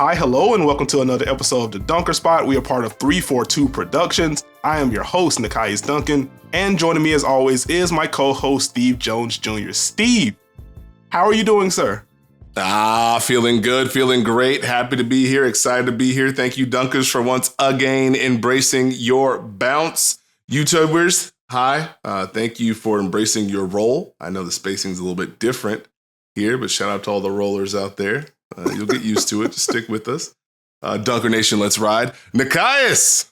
Hi, hello, and welcome to another episode of The Dunker Spot. We are part of 342 Productions. I am your host, Nekias Duncan, and joining me as always is my co-host, Steve Jones Jr. Steve, how are you doing, sir? Feeling good, feeling great. Happy to be here, excited to be here. Thank you, Dunkers, for once again embracing your bounce. YouTubers, hi. Thank you for embracing your role. I know the spacing's a little bit different here, but shout out to all the rollers out there. You'll get used to it. Just stick with us. Dunker Nation, let's ride. Nekias!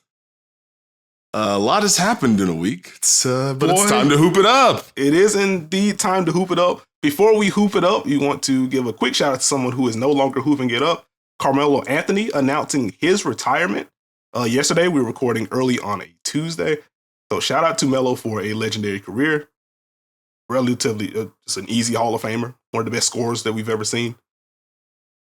A lot has happened in a week, but it's time to hoop it up. It is indeed time to hoop it up. Before we hoop it up, you want to give a quick shout out to someone who is no longer hooping it up. Carmelo Anthony announcing his retirement. Yesterday, we were recording early on a Tuesday. So shout out to Melo for a legendary career. Relatively just an easy Hall of Famer. One of the best scorers that we've ever seen.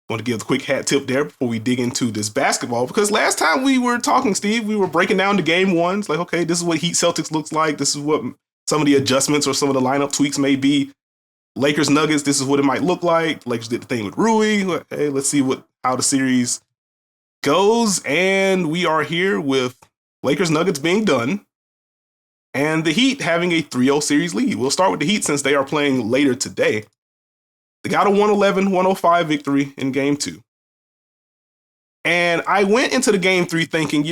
Want to give a quick hat tip there before we dig into this basketball, because last time we were talking, Steve, we were breaking down the game ones. Like, okay, this is what Heat Celtics looks like. This is what some of the adjustments or some of the lineup tweaks may be. Lakers Nuggets, this is what it might look like. Lakers did the thing with Rui. Okay, let's see how the series goes. And we are here with Lakers Nuggets being done and the Heat having a 3-0 series lead. We'll start with the Heat since they are playing later today. They got a 111-105 victory in Game 2. And I went into the Game 3 thinking,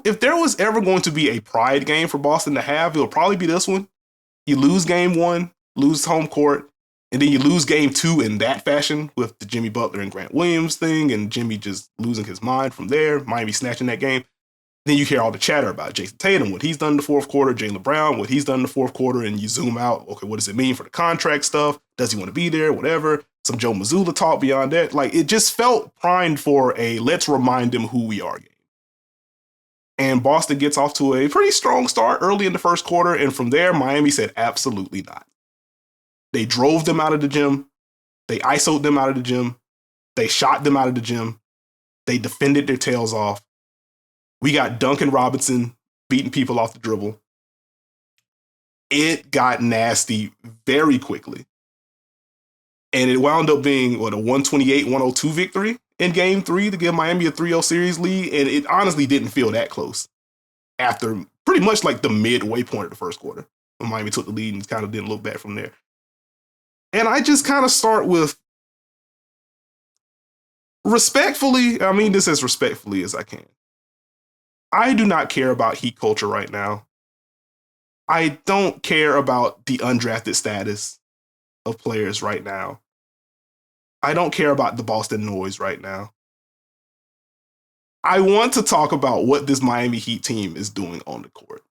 if there was ever going to be a pride game for Boston to have, it'll probably be this one. You lose Game 1, lose home court, and then you lose Game 2 in that fashion with the Jimmy Butler and Grant Williams thing, and Jimmy just losing his mind from there, Miami snatching that game. Then you hear all the chatter about Jason Tatum, what he's done in the fourth quarter, Jaylen Brown, what he's done in the fourth quarter, and you zoom out, okay, what does it mean for the contract stuff? Does he want to be there? Whatever. Some Joe Mazzulla talk beyond that. Like, it just felt primed for a let's remind them who we are game. And Boston gets off to a pretty strong start early in the first quarter, and from there, Miami said absolutely not. They drove them out of the gym. They ISO'd them out of the gym. They shot them out of the gym. They defended their tails off. We got Duncan Robinson beating people off the dribble. It got nasty very quickly. And it wound up being, a 128-102 victory in Game 3 to give Miami a 3-0 series lead. And it honestly didn't feel that close after pretty much like the midway point of the first quarter when Miami took the lead and kind of didn't look back from there. And I just kind of start with respectfully, I mean this as respectfully as I can. I do not care about Heat culture right now. I don't care about the undrafted status of players right now. I don't care about the Boston noise right now. I want to talk about what this Miami Heat team is doing on the court.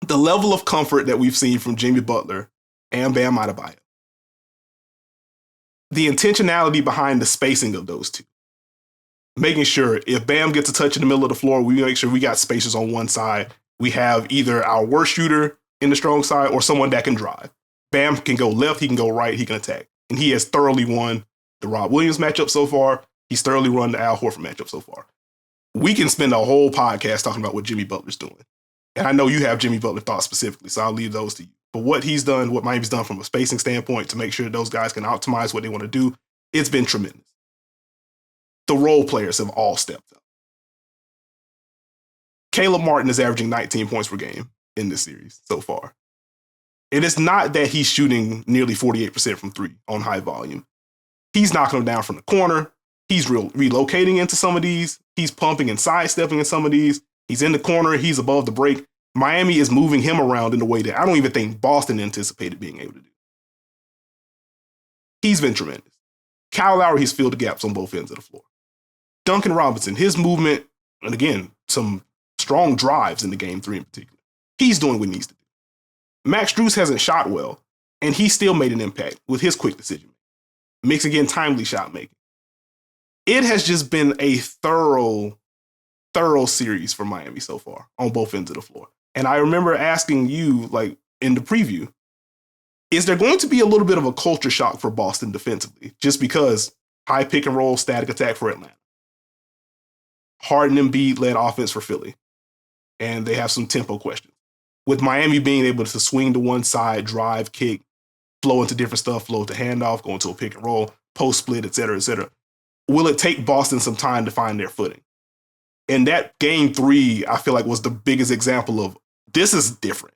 The level of comfort that we've seen from Jimmy Butler and Bam Adebayo. The intentionality behind the spacing of those two. Making sure if Bam gets a touch in the middle of the floor, we make sure we got spacers on one side. We have either our worst shooter in the strong side or someone that can drive. Bam can go left, he can go right, he can attack. And he has thoroughly won the Rob Williams matchup so far. He's thoroughly run the Al Horford matchup so far. We can spend a whole podcast talking about what Jimmy Butler's doing. And I know you have Jimmy Butler thoughts specifically, so I'll leave those to you. But what he's done, what Miami's done from a spacing standpoint to make sure those guys can optimize what they want to do, it's been tremendous. The role players have all stepped up. Caleb Martin is averaging 19 points per game in this series so far. And it's not that he's shooting nearly 48% from three on high volume. He's knocking them down from the corner. He's relocating into some of these. He's pumping and sidestepping in some of these. He's in the corner. He's above the break. Miami is moving him around in a way that I don't even think Boston anticipated being able to do. He's been tremendous. Kyle Lowry, he's filled the gaps on both ends of the floor. Duncan Robinson, his movement, and again, some strong drives in the Game 3 in particular. He's doing what he needs to do. Max Strus hasn't shot well, and he still made an impact with his quick decision. Mixing in timely shot making. It has just been a thorough series for Miami so far on both ends of the floor. And I remember asking you, like in the preview, is there going to be a little bit of a culture shock for Boston defensively? Just because high pick and roll, static attack for Atlanta. Harden Embiid-led offense for Philly. And they have some tempo questions. With Miami being able to swing to one side, drive, kick, flow into different stuff, flow to handoff, go into a pick and roll, post split, et cetera, et cetera. will it take Boston some time to find their footing? And that game 3, I feel like, was the biggest example of this is different.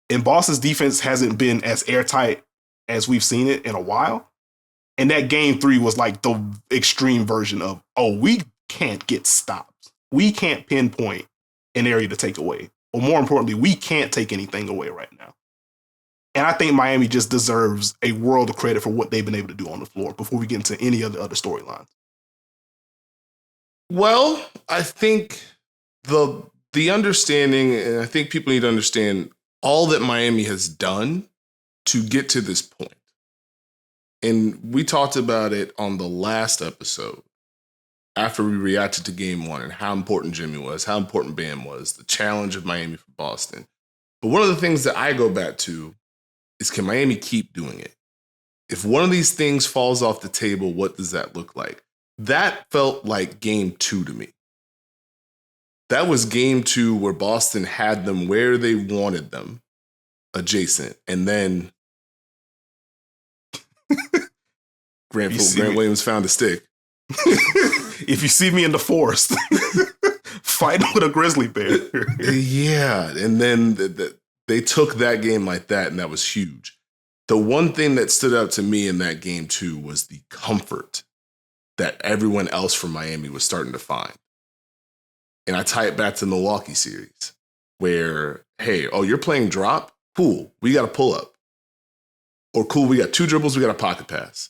And Boston's defense hasn't been as airtight as we've seen it in a while. And that game 3 was like the extreme version of, oh, we can't get stops. We can't pinpoint an area to take away. Or more importantly, we can't take anything away right now. And I think Miami just deserves a world of credit for what they've been able to do on the floor before we get into any of the other storylines. Well, I think the understanding, and I think people need to understand all that Miami has done to get to this point. And we talked about it on the last episode after we reacted to game 1 and how important Jimmy was, how important Bam was, the challenge of Miami for Boston. But one of the things that I go back to is, can Miami keep doing it? If one of these things falls off the table, what does that look like? That felt like game 2 to me. That was game 2 where Boston had them where they wanted them, adjacent. And then Grant Williams found a stick. If you see me in the forest, fighting with a grizzly bear. Yeah. And then they took that game like that, and that was huge. The one thing that stood out to me in that game, too, was the comfort that everyone else from Miami was starting to find. And I tie it back to the Milwaukee series where, hey, oh, you're playing drop? Cool, we got a pull up. Or cool, we got 2 dribbles, we got a pocket pass.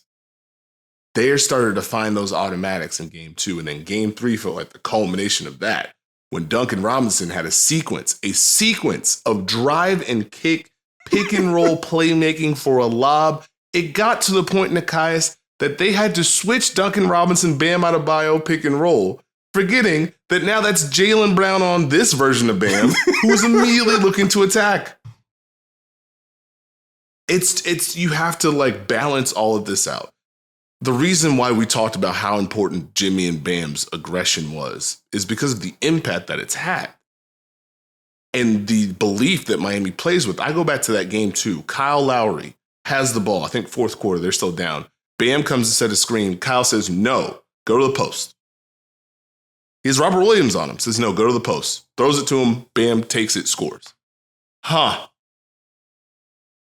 They started to find those automatics in game 2. And then game 3 felt like the culmination of that, when Duncan Robinson had a sequence of drive and kick, pick and roll playmaking for a lob. It got to the point, Nekias, that they had to switch Duncan Robinson, Bam Adebayo pick and roll, forgetting that now that's Jaylen Brown on this version of Bam, who was immediately looking to attack. It's you have to like balance all of this out. The reason why we talked about how important Jimmy and Bam's aggression was is because of the impact that it's had and the belief that Miami plays with. I go back to that game 2. Kyle Lowry has the ball. I think fourth quarter, they're still down. Bam comes to set a screen. Kyle says, no, go to the post. He has Robert Williams on him. Says, no, go to the post. Throws it to him. Bam takes it, scores.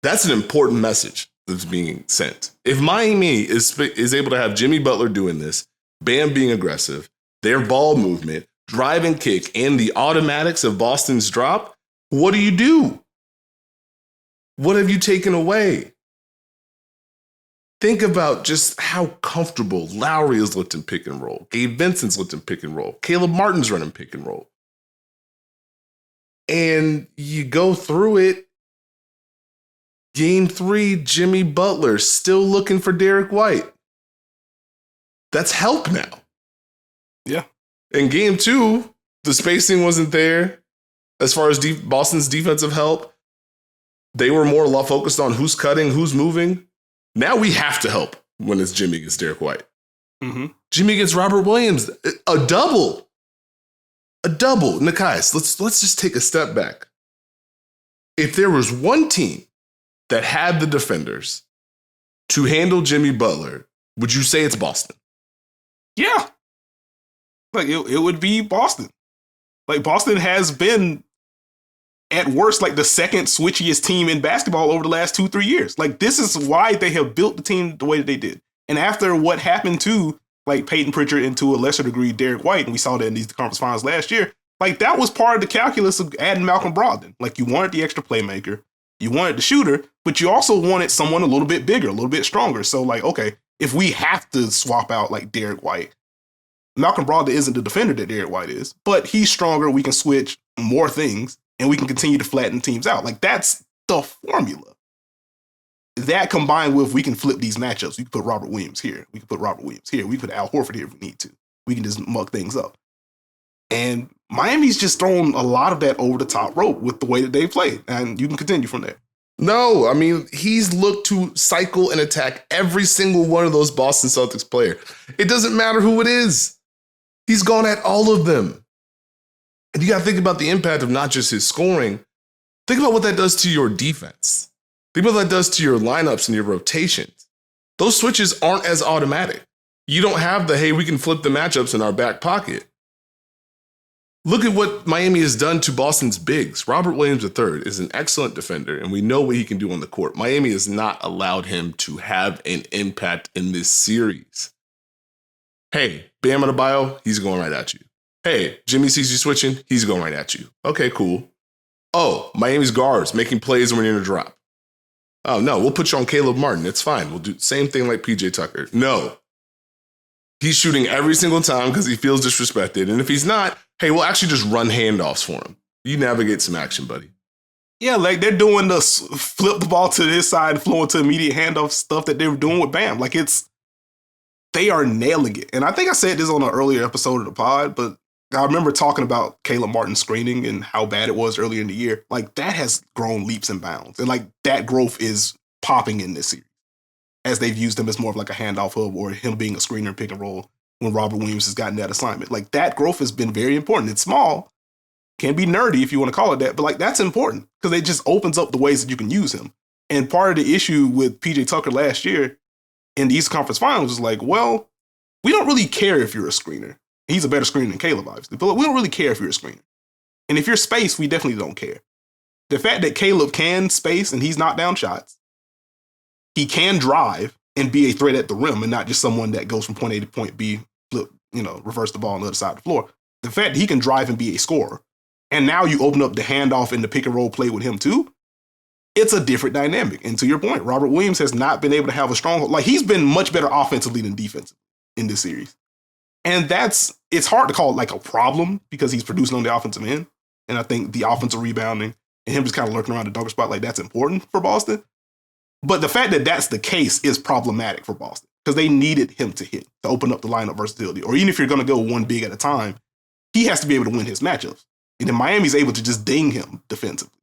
That's an important message that's being sent. If Miami is able to have Jimmy Butler doing this, Bam being aggressive, their ball movement, drive and kick, and the automatics of Boston's drop, what do? What have you taken away? Think about just how comfortable Lowry has looked in pick and roll. Gabe Vincent's looked in pick and roll. Caleb Martin's running pick and roll. And you go through it. Game 3, Jimmy Butler still looking for Derek White. That's help now. Yeah. In game 2, the spacing wasn't there. As far as Boston's defensive help, they were more focused on who's cutting, who's moving. Now we have to help when it's Jimmy against Derek White. Mm-hmm. Jimmy against Robert Williams. A double. Nekias, let's just take a step back. If there was one team that had the defenders to handle Jimmy Butler, would you say it's Boston? Yeah. Like, it would be Boston. Like, Boston has been, at worst, like the second switchiest team in basketball over the last 2-3 years. Like, this is why they have built the team the way that they did. And after what happened to, like, Peyton Pritchard and to a lesser degree, Derek White, and we saw that in these conference finals last year, like, that was part of the calculus of adding Malcolm Brogdon. Like, you wanted the extra playmaker, you wanted the shooter, but you also wanted someone a little bit bigger, a little bit stronger. So, like, okay, if we have to swap out, like, Derek White, Malcolm Brogdon isn't the defender that Derek White is, but he's stronger. We can switch more things, and we can continue to flatten teams out. Like, that's the formula. That combined with we can flip these matchups. We can put Robert Williams here. We can put Robert Williams here. We can put Al Horford here if we need to. We can just muck things up. And Miami's just thrown a lot of that over the top rope with the way that they play. And you can continue from there. No, I mean, he's looked to cycle and attack every single one of those Boston Celtics players. It doesn't matter who it is. He's gone at all of them. And you got to think about the impact of not just his scoring. Think about what that does to your defense. Think about what that does to your lineups and your rotations. Those switches aren't as automatic. You don't have the, hey, we can flip the matchups in our back pocket. Look at what Miami has done to Boston's bigs. Robert Williams III is an excellent defender, and we know what he can do on the court. Miami has not allowed him to have an impact in this series. Hey, Bam Adebayo, he's going right at you. Hey, Jimmy sees you switching, he's going right at you. Okay, cool. Oh, Miami's guards making plays when you're in a drop. Oh, no, we'll put you on Caleb Martin. It's fine. We'll do the same thing like PJ Tucker. No. He's shooting every single time because he feels disrespected. And if he's not, hey, we'll actually just run handoffs for him. You navigate some action, buddy. Yeah, like they're doing the flip the ball to this side, flowing to immediate handoff stuff that they were doing with Bam. Like they are nailing it. And I think I said this on an earlier episode of the pod, but I remember talking about Caleb Martin screening and how bad it was earlier in the year. Like that has grown leaps and bounds. And like that growth is popping in this series as they've used him as more of like a handoff hub or him being a screener and pick and roll when Robert Williams has gotten that assignment. Like that growth has been very important. It's small, can be nerdy if you want to call it that, but like that's important because it just opens up the ways that you can use him. And part of the issue with PJ Tucker last year in the Eastern Conference Finals is like, well, we don't really care if you're a screener. He's a better screener than Caleb, obviously, but we don't really care if you're a screener. And if you're space, we definitely don't care. The fact that Caleb can space and he's not down shots, he can drive and be a threat at the rim and not just someone that goes from point A to point B, flip, reverse the ball on the other side of the floor. The fact that he can drive and be a scorer, and now you open up the handoff and the pick and roll play with him too, it's a different dynamic. And to your point, Robert Williams has not been able to have a stronghold. Like he's been much better offensively than defensively in this series. And it's hard to call it like a problem because he's producing on the offensive end. And I think the offensive rebounding and him just kind of lurking around the dunker spot, like that's important for Boston. But the fact that that's the case is problematic for Boston because they needed him to hit, to open up the lineup versatility. Or even if you're going to go one big at a time, he has to be able to win his matchups. And then Miami's able to just ding him defensively.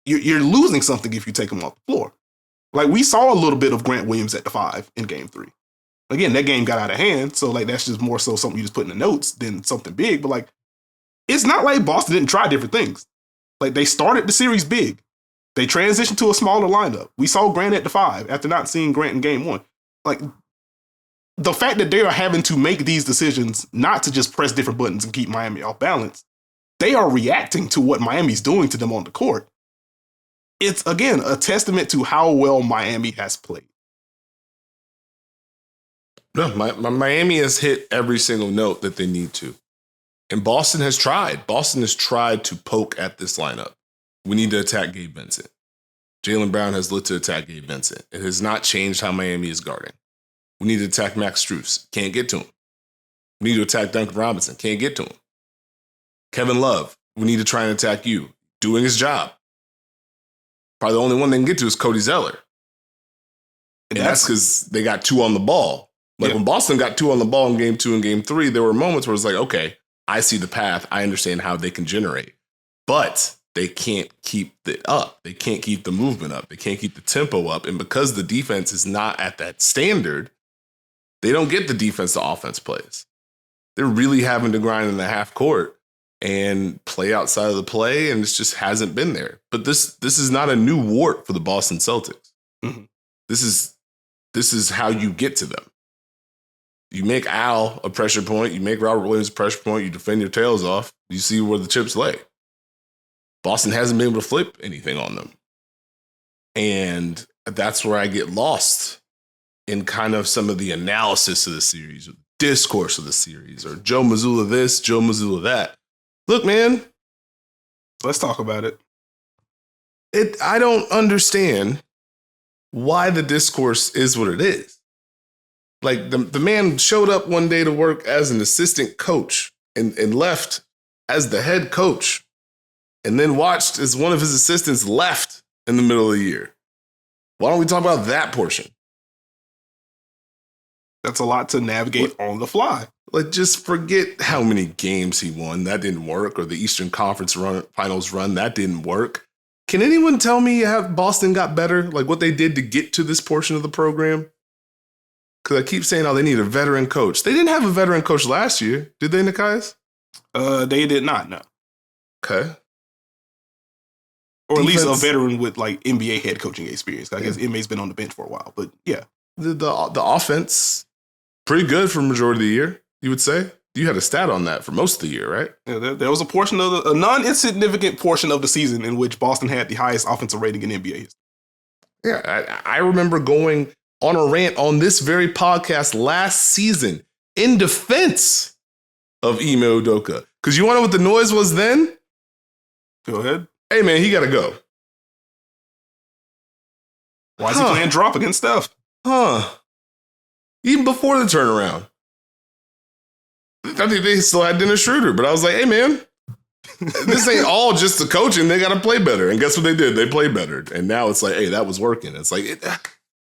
You're losing something if you take him off the floor. Like we saw a little bit of Grant Williams at the 5 in game 3. Again, that game got out of hand. So like that's just more so something you just put in the notes than something big. But like, it's not like Boston didn't try different things. Like they started the series big. They transitioned to a smaller lineup. We saw Grant at the 5 after not seeing Grant in game 1. Like the fact that they are having to make these decisions not to just press different buttons and keep Miami off balance, they are reacting to what Miami's doing to them on the court. It's, again, a testament to how well Miami has played. No, Miami has hit every single note that they need to. And Boston has tried. Boston has tried to poke at this lineup. We need to attack Gabe Vincent. Jaylen Brown has lit to attack Gabe Vincent. It has not changed how Miami is guarding. We need to attack Max Strus. Can't get to him. We need to attack Duncan Robinson. Can't get to him. Kevin Love, we need to try and attack you. Doing his job. Probably the only one they can get to is Cody Zeller. And that's because they got 2 on the ball. Like when Boston got 2 on the ball in game 2 and game 3, there were moments where it's like, okay, I see the path. I understand how they can generate. But they can't keep it up. They can't keep the movement up. They can't keep the tempo up. And because the defense is not at that standard, they don't get the defense to offense plays. They're really having to grind in the half court and play outside of the play, and it just hasn't been there. But this is not a new wart for the Boston Celtics. Mm-hmm. This is how you get to them. You make Al a pressure point. You make Robert Williams a pressure point. You defend your tails off. You see where the chips lay. Boston hasn't been able to flip anything on them. And that's where I get lost in kind of some of the analysis of the series, or discourse of the series, or Joe Mazzulla this, Joe Mazzulla that. Look, man. Let's talk about it. I don't understand why the discourse is what it is. Like the man showed up one day to work as an assistant coach and left as the head coach, and then watched as one of his assistants left in the middle of the year. Why don't we talk about that portion? That's a lot to navigate on the fly. Like, just forget how many games he won. That didn't work. Or the Eastern Conference Finals run. That didn't work. Can anyone tell me how Boston got better? Like, what they did to get to this portion of the program? Because I keep saying, oh, they need a veteran coach. They didn't have a veteran coach last year. Did they, Nekias? They did not, no. Okay. Or at least a veteran with, like, NBA head coaching experience. I guess Emme's been on the bench for a while. But, yeah. the offense pretty good for the majority of the year, you would say. You had a stat on that for most of the year, right? Yeah, there was a portion of a non-insignificant portion of the season in which Boston had the highest offensive rating in NBA history. Yeah, I remember going on a rant on this very podcast last season in defense of Ime Udoka. Because you want to know what the noise was then? Go ahead. Hey, man, he got to go. Why is he playing drop against Steph? Even before the turnaround. I think they still had Dennis Schroeder, but I was like, hey, man, this ain't all just the coaching. They got to play better. And guess what they did? They played better. And now it's like, hey, that was working. It's like,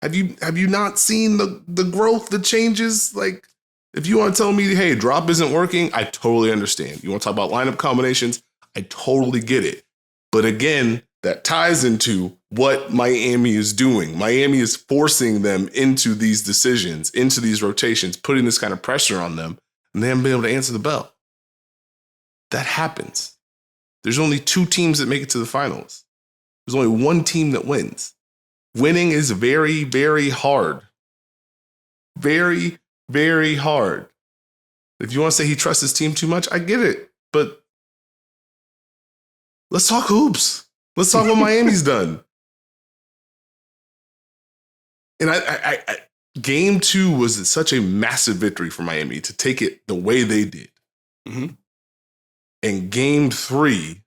have you not seen the growth, the changes? Like, if you want to tell me, hey, drop isn't working, I totally understand. You want to talk about lineup combinations? I totally get it. But again, that ties into what Miami is doing. Miami is forcing them into these decisions, into these rotations, putting this kind of pressure on them, and they haven't been able to answer the bell. That happens. There's only 2 teams that make it to the finals. There's only one team that wins. Winning is very, very hard. Very, very hard. If you want to say he trusts his team too much, I get it. But let's talk hoops. Let's talk what Miami's done. And I game 2 was such a massive victory for Miami to take it the way they did. Mm-hmm. And game 3,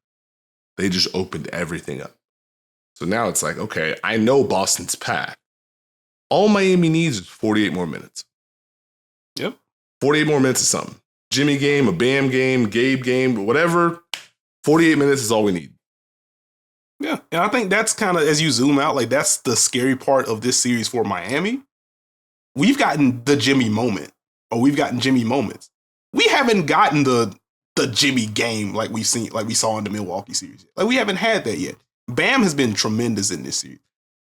they just opened everything up. So now it's like, okay, I know Boston's path. All Miami needs is 48 more minutes. Yep. 48 more minutes of something. Jimmy game, a Bam game, Gabe game, whatever. 48 minutes is all we need. Yeah. And I think that's kind of, as you zoom out, like that's the scary part of this series for Miami. We've gotten the Jimmy moment, or we've gotten Jimmy moments. We haven't gotten the Jimmy game like we saw in the Milwaukee series. Like we haven't had that yet. Bam has been tremendous in this series.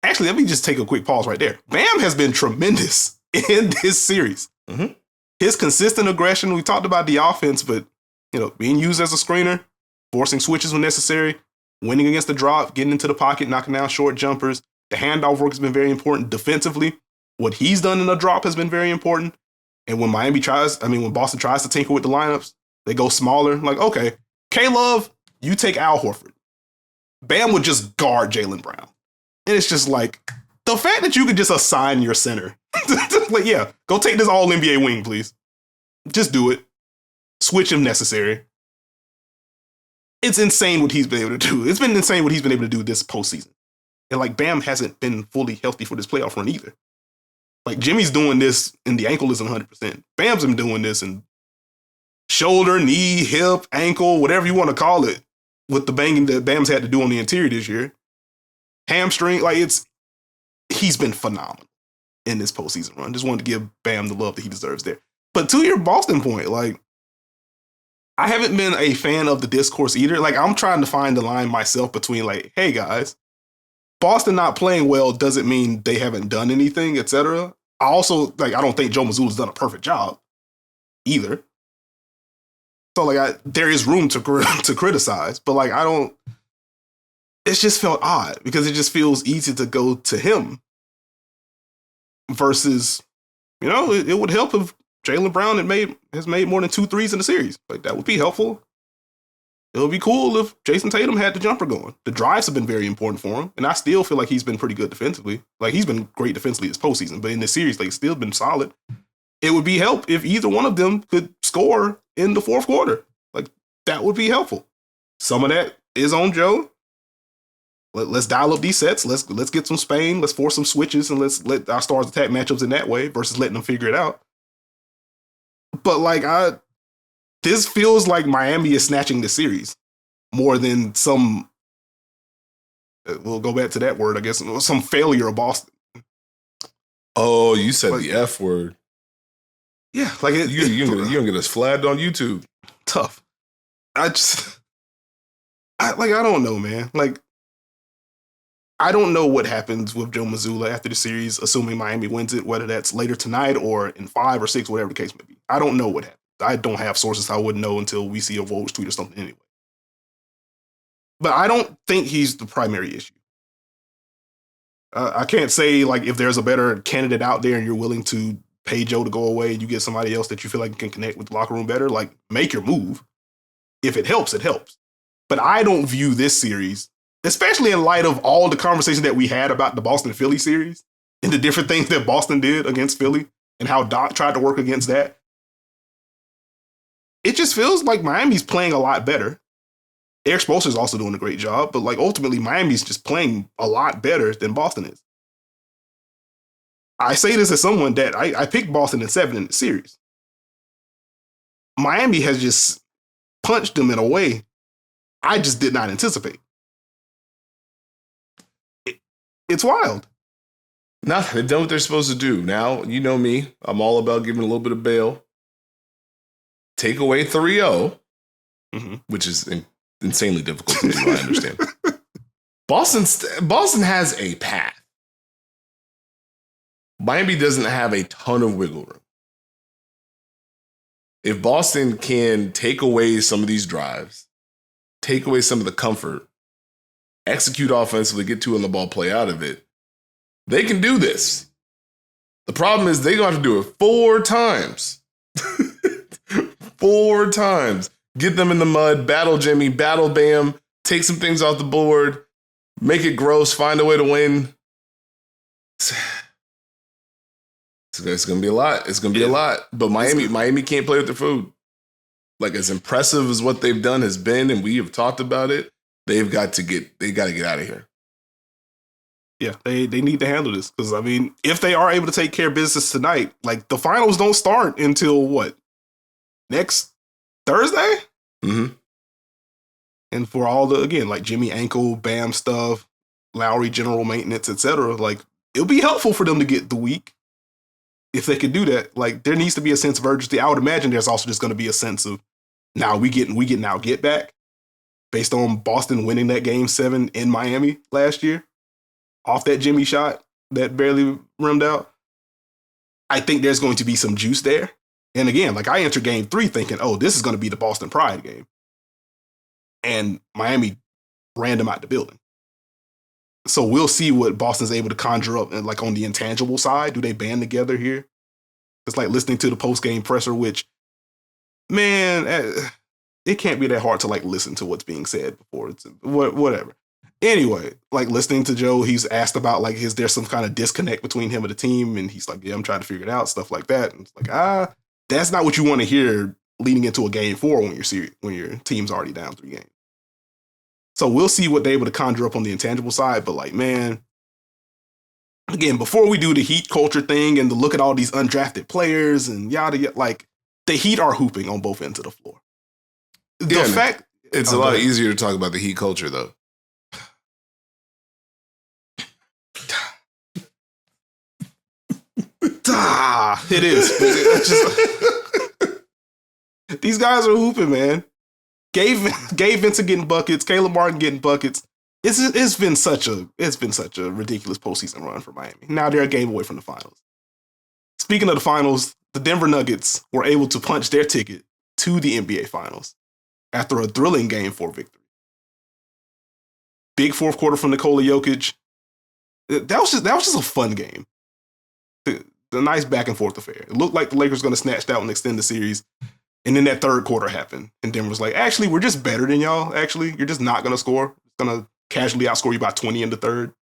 Actually, let me just take a quick pause right there. Bam has been tremendous in this series. Mm-hmm. His consistent aggression, we talked about the offense, but being used as a screener, forcing switches when necessary, winning against the drop, getting into the pocket, knocking down short jumpers. The handoff work has been very important defensively. What he's done in the drop has been very important. And when when Boston tries to tinker with the lineups, they go smaller. Like, okay, K-Love, you take Al Horford. Bam would just guard Jaylen Brown. And it's just like, the fact that you could just assign your center. Like, yeah, go take this all-NBA wing, please. Just do it. Switch if necessary. It's insane what he's been able to do. It's been insane what he's been able to do this postseason. And like, Bam hasn't been fully healthy for this playoff run either. Like, Jimmy's doing this and the ankle isn't 100%. Bam's been doing this and shoulder, knee, hip, ankle, whatever you want to call it, with the banging that Bam's had to do on the interior this year. Hamstring, like he's been phenomenal in this postseason run. Just wanted to give Bam the love that he deserves there. But to your Boston point, like, I haven't been a fan of the discourse either. Like, I'm trying to find the line myself between like, hey guys, Boston not playing well doesn't mean they haven't done anything, etc. I also, like, I don't think Joe Mazzulla's done a perfect job either. So, like, there is room to criticize, but, like, it's just felt odd because it just feels easy to go to him versus, it would help if Jaylen Brown has made more than 2 threes in the series. Like, that would be helpful. It would be cool if Jason Tatum had the jumper going. The drives have been very important for him, and I still feel like he's been pretty good defensively. Like, he's been great defensively this postseason, but in this series, like, still been solid. It would be help if either one of them could score in the fourth quarter. Like, that would be helpful. Some of that is on Joe. Let's dial up these sets. Let's get some Spain. Let's force some switches, and let's let our stars attack matchups in that way versus letting them figure it out. But, like, this feels like Miami is snatching the series more than some, we'll go back to that word, I guess, some failure of Boston. Oh, you said the F word. Yeah. Like, you're gonna get us flagged on YouTube. Tough. I don't know, man. Like, I don't know what happens with Joe Mazzulla after the series, assuming Miami wins it, whether that's later tonight or in 5 or 6, whatever the case may be. I don't know what happens. I don't have sources. I wouldn't know until we see a Rhodes tweet or something anyway. But I don't think he's the primary issue. I can't say like if there's a better candidate out there and you're willing to pay Joe to go away and you get somebody else that you feel like can connect with the locker room better, like make your move. If it helps, it helps. But I don't view this series, especially in light of all the conversation that we had about the Boston-Philly series and the different things that Boston did against Philly and how Doc tried to work against that. It just feels like Miami's playing a lot better. Eric Spoelstra's also doing a great job, but like ultimately Miami's just playing a lot better than Boston is. I say this as someone that I picked Boston in 7 in the series. Miami has just punched them in a way I just did not anticipate. It's wild. No, they've done what they're supposed to do. Now, you know me. I'm all about giving a little bit of bail. Take away 3-0, which is insanely difficult to do, I understand. Boston has a path. Miami doesn't have a ton of wiggle room. If Boston can take away some of these drives, take away some of the comfort, execute offensively, get two on the ball, play out of it, they can do this. The problem is they're going to have to do it 4 times. 4 times. Get them in the mud, battle Jimmy, battle Bam, take some things off the board, make it gross, find a way to win. It's going to be a lot. It's going to be a lot. But Miami can't play with their food. Like, as impressive as what they've done has been, and we have talked about it, they got to get out of here. Yeah, they need to handle this. Because, I mean, if they are able to take care of business tonight, like, the finals don't start until, what, next Thursday? Mm-hmm. And for all the, again, like, Jimmy ankle, Bam stuff, Lowry general maintenance, etc., like, it'll be helpful for them to get the week. If they could do that, like, there needs to be a sense of urgency. I would imagine there's also just going to be a sense of, now we get back based on Boston winning that game 7 in Miami last year off that Jimmy shot that barely rimmed out. I think there's going to be some juice there. And again, like, I entered game 3 thinking, oh, this is going to be the Boston Pride game. And Miami ran them out the building. So we'll see what Boston's able to conjure up, and like on the intangible side. Do they band together here? It's like listening to the post-game presser, which, man, it can't be that hard to like listen to what's being said before. It's whatever. Anyway, like listening to Joe, he's asked about like, is there some kind of disconnect between him and the team? And he's like, yeah, I'm trying to figure it out, stuff like that. And it's like, that's not what you want to hear leading into a game 4 when your team's already down 3 games. So we'll see what they're able to conjure up on the intangible side. But like, man, again, before we do the Heat culture thing and to look at all these undrafted players and yada, like, the Heat are hooping on both ends of the floor. It's a lot easier to talk about the Heat culture, though. It is. These guys are hooping, man. Gabe Vincent getting buckets, Caleb Martin getting buckets. It's been such a ridiculous postseason run for Miami. Now they're a game away from the finals. Speaking of the finals, the Denver Nuggets were able to punch their ticket to the NBA Finals after a thrilling game 4 victory. Big fourth quarter from Nikola Jokic. That was just a fun game. A nice back and forth affair. It looked like the Lakers were going to snatch out and extend the series. And then that third quarter happened. And Denver was like, actually, we're just better than y'all. Actually, you're just not going to score. It's going to casually outscore you by 20 in the third.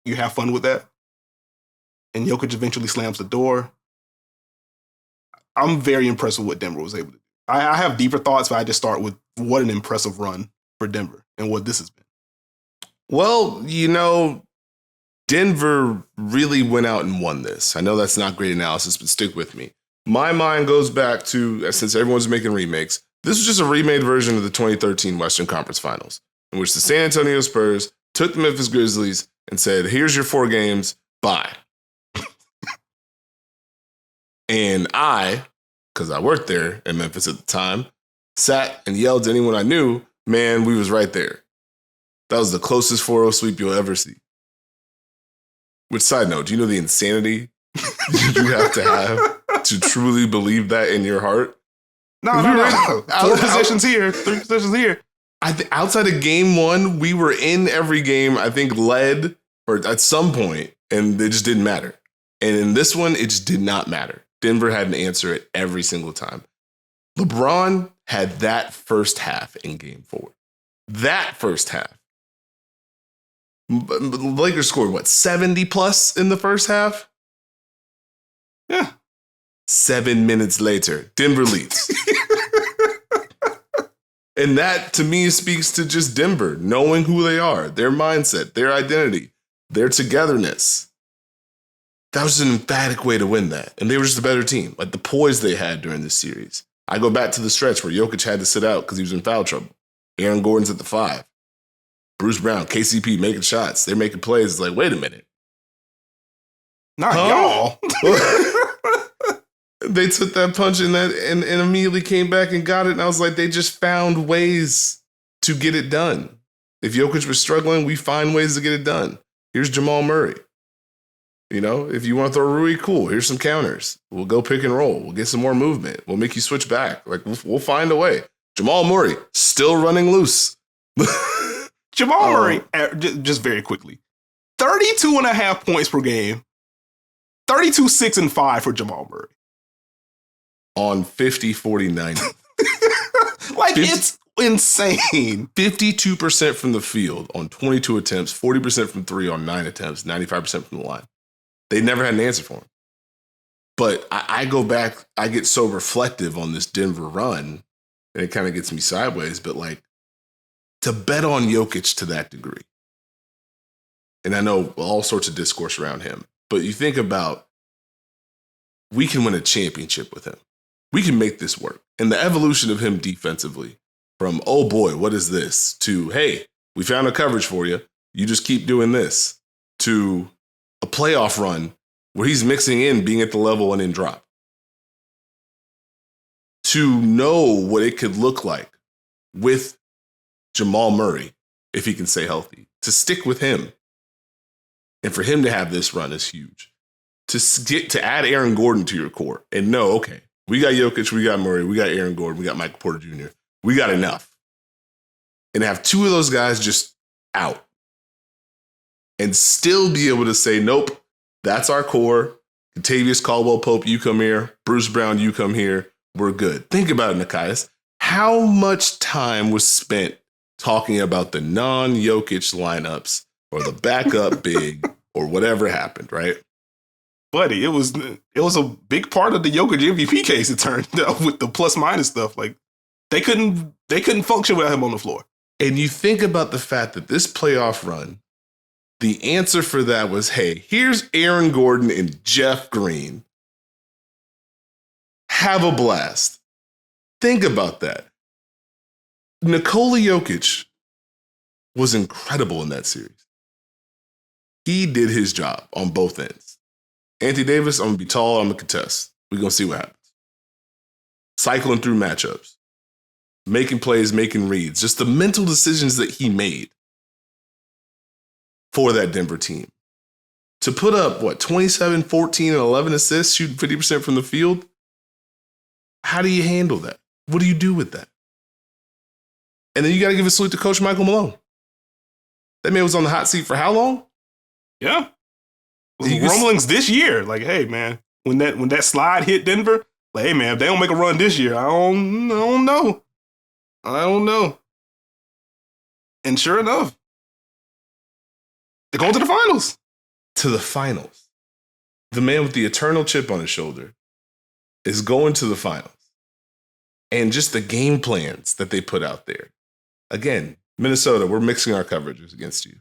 You have fun with that. And Jokic eventually slams the door. I'm very impressed with what Denver was able to do. I have deeper thoughts, but I just start with what an impressive run for Denver and what this has been. Well, Denver really went out and won this. I know that's not great analysis, but stick with me. My mind goes back to, since everyone's making remakes, this was just a remade version of the 2013 Western Conference Finals, in which the San Antonio Spurs took the Memphis Grizzlies and said, here's your 4 games, bye. And I, because I worked there in Memphis at the time, sat and yelled to anyone I knew, man, we was right there. That was the closest 4-0 sweep you'll ever see. Which, side note, do you know the insanity you have to truly believe that in your heart? No. 4 possessions here, 3 possessions here. Outside of game 1, we were in every game, I think, led or at some point, and it just didn't matter. And in this one, it just did not matter. Denver had an answer at every single time. LeBron had that first half in game 4. That first half. The Lakers scored, 70 plus in the first half? Yeah. 7 minutes later, Denver leads. And that, to me, speaks to just Denver, knowing who they are, their mindset, their identity, their togetherness. That was an emphatic way to win that. And they were just a better team. Like the poise they had during this series. I go back to the stretch where Jokic had to sit out because he was in foul trouble. Aaron Gordon's at the 5. Bruce Brown, KCP making shots. They're making plays. It's like, wait a minute. Not y'all. They took that punch and immediately came back and got it. And I was like, they just found ways to get it done. If Jokic was struggling, we find ways to get it done. Here's Jamal Murray. You know, if you want to throw Rui, cool. Here's some counters. We'll go pick and roll. We'll get some more movement. We'll make you switch back. Like, we'll find a way. Jamal Murray, still running loose. Jamal Murray, just very quickly, 32.5 points per game. 32, 6, and 5 for Jamal Murray. On 50, 40, 90. It's insane. 52% from the field on 22 attempts, 40% from 3 on 9 attempts, 95% from the line. They never had an answer for him. But I go back, I get so reflective on this Denver run, and it kind of gets me sideways, but like, to bet on Jokic to that degree, and I know all sorts of discourse around him, but you think about, we can win a championship with him. We can make this work. And the evolution of him defensively, from, oh boy, what is this, to, hey, we found a coverage for you. You just keep doing this, to a playoff run where he's mixing in being at the level and in drop. To know what it could look like with Jamal Murray, if he can stay healthy, to stick with him. And for him to have this run is huge. To add Aaron Gordon to your core and know, okay, we got Jokic, we got Murray, we got Aaron Gordon, we got Michael Porter Jr. We got enough. And have 2 of those guys just out. And still be able to say, nope, that's our core. Kentavious Caldwell-Pope, you come here. Bruce Brown, you come here. We're good. Think about it, Nekias. How much time was spent talking about the non-Jokic lineups or the backup big or whatever happened, right? Buddy, it was a big part of the Jokic MVP case, it turned out, with the plus-minus stuff. Like, they couldn't function without him on the floor. And you think about the fact that this playoff run, the answer for that was, hey, here's Aaron Gordon and Jeff Green. Have a blast. Think about that. Nikola Jokic was incredible in that series. He did his job on both ends. Anthony Davis, I'm going to be tall, I'm going to contest. We're going to see what happens. Cycling through matchups. Making plays, making reads. Just the mental decisions that he made for that Denver team. To put up, 27, 14, and 11 assists, shooting 50% from the field. How do you handle that? What do you do with that? And then you got to give a salute to Coach Michael Malone. That man was on the hot seat for how long? Yeah. Rumblings this year. Like, hey, man, when that slide hit Denver, like, hey, man, if they don't make a run this year, I don't know. I don't know. And sure enough, they're going to the finals. To the finals. The man with the eternal chip on his shoulder is going to the finals. And just the game plans that they put out there. Again, Minnesota, we're mixing our coverages against you.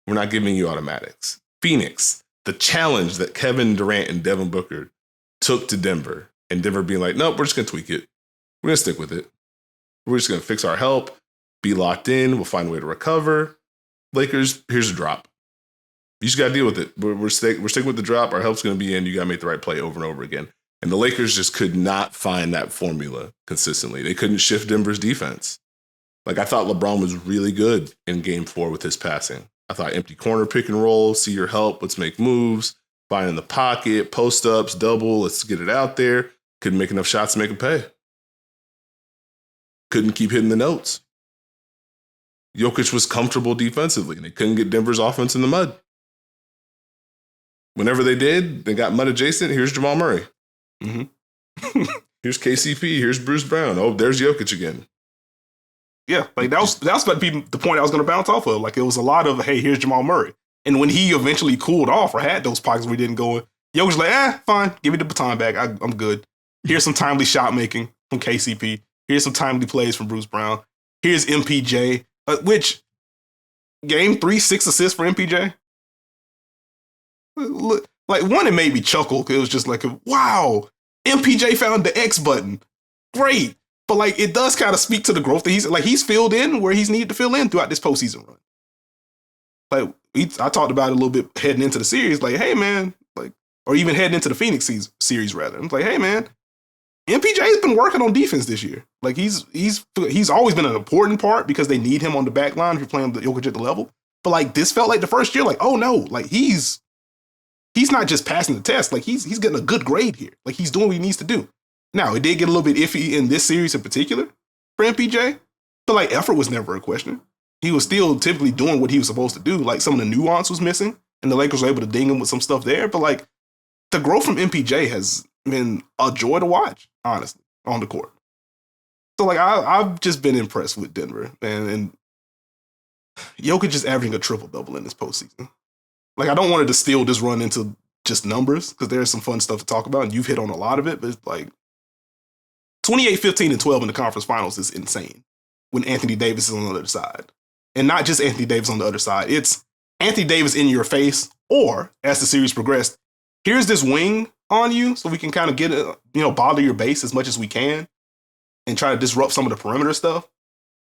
We're not giving you automatics. Phoenix, the challenge that Kevin Durant and Devin Booker took to Denver, and Denver being like, nope, we're just going to tweak it. We're going to stick with it. We're just going to fix our help, be locked in. We'll find a way to recover. Lakers, here's a drop. You just got to deal with it. We're sticking with the drop. Our help's going to be in. You got to make the right play over and over again. And the Lakers just could not find that formula consistently. They couldn't shift Denver's defense. Like, I thought LeBron was really good in game 4 with his passing. I thought empty corner, pick and roll, see your help, let's make moves, find in the pocket, post ups, double, let's get it out there. Couldn't make enough shots to make him pay. Couldn't keep hitting the notes. Jokic was comfortable defensively, and they couldn't get Denver's offense in the mud. whenever they did, they got mud adjacent. Here's Jamal Murray. Mm-hmm. Here's KCP. Here's Bruce Brown. Oh, there's Jokic again. Yeah, like that was about to be the point I was going to bounce off of. Like it was a lot of, hey, here's Jamal Murray. And when he eventually cooled off or had those pockets where he didn't go in, Jokic was like, fine, give me the baton back. I'm good. Here's some timely shot making from KCP. Here's some timely plays from Bruce Brown. Here's MPJ, which game 3, 6 assists for MPJ. Look, like one, it made me chuckle because it was just like, wow, MPJ found the X button. Great. But like it does kind of speak to the growth that he's filled in where he's needed to fill in throughout this postseason run. Like I talked about it a little bit heading into the series, like, hey man, like, or even heading into the Phoenix series rather. I'm like, hey man, MPJ's been working on defense this year. Like he's always been an important part because they need him on the back line if you're playing the Jokic at the level. But like this felt like the first year, like, oh no, like he's not just passing the test, like he's getting a good grade here. Like he's doing what he needs to do. Now, it did get a little bit iffy in this series in particular for MPJ, but like effort was never a question. He was still typically doing what he was supposed to do. Like some of the nuance was missing, and the Lakers were able to ding him with some stuff there. But like the growth from MPJ has been a joy to watch, honestly, on the court. So like I've just been impressed with Denver, and Jokic is averaging a triple-double in this postseason. Like I don't want to distill this run into just numbers because there's some fun stuff to talk about, and you've hit on a lot of it, but it's like 28, 15, and 12 in the conference finals is insane when Anthony Davis is on the other side. And not just Anthony Davis on the other side. It's Anthony Davis in your face, or as the series progressed, here's this wing on you so we can kind of get bother your base as much as we can and try to disrupt some of the perimeter stuff.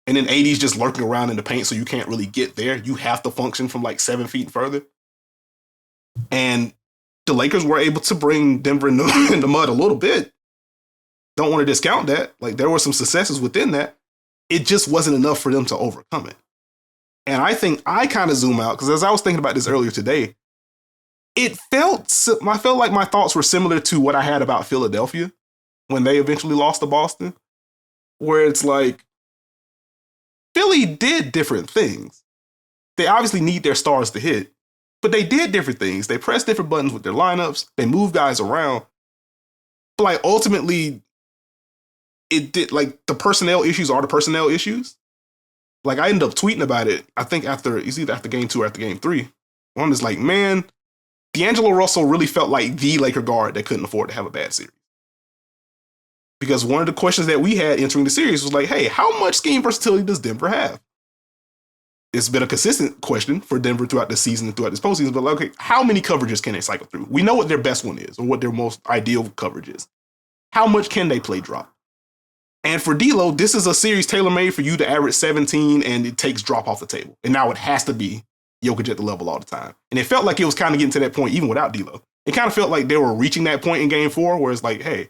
And then AD's just lurking around in the paint so you can't really get there. You have to function from like 7 feet further. And the Lakers were able to bring Denver in the mud a little bit. Don't want to discount that. Like there were some successes within that. It just wasn't enough for them to overcome it. And I think I kind of zoom out because as I was thinking about this earlier today, I felt like my thoughts were similar to what I had about Philadelphia when they eventually lost to Boston, where it's like Philly did different things. They obviously need their stars to hit, but they did different things. They pressed different buttons with their lineups. They moved guys around. But like ultimately, it did, like the personnel issues are the personnel issues. Like I ended up tweeting about it, I think it's either after game 2 or after game 3. One is like, man, D'Angelo Russell really felt like the Laker guard that couldn't afford to have a bad series. Because one of the questions that we had entering the series was like, hey, how much scheme versatility does Denver have? It's been a consistent question for Denver throughout the season and throughout this postseason, but like, okay, how many coverages can they cycle through? We know what their best one is or what their most ideal coverage is. How much can they play drop? And for D'Lo, this is a series tailor-made for you to average 17 and it takes drop off the table. And now it has to be Jokic at the level all the time. And it felt like it was kind of getting to that point even without D'Lo. It kind of felt like they were reaching that point in game 4 where it's like, hey,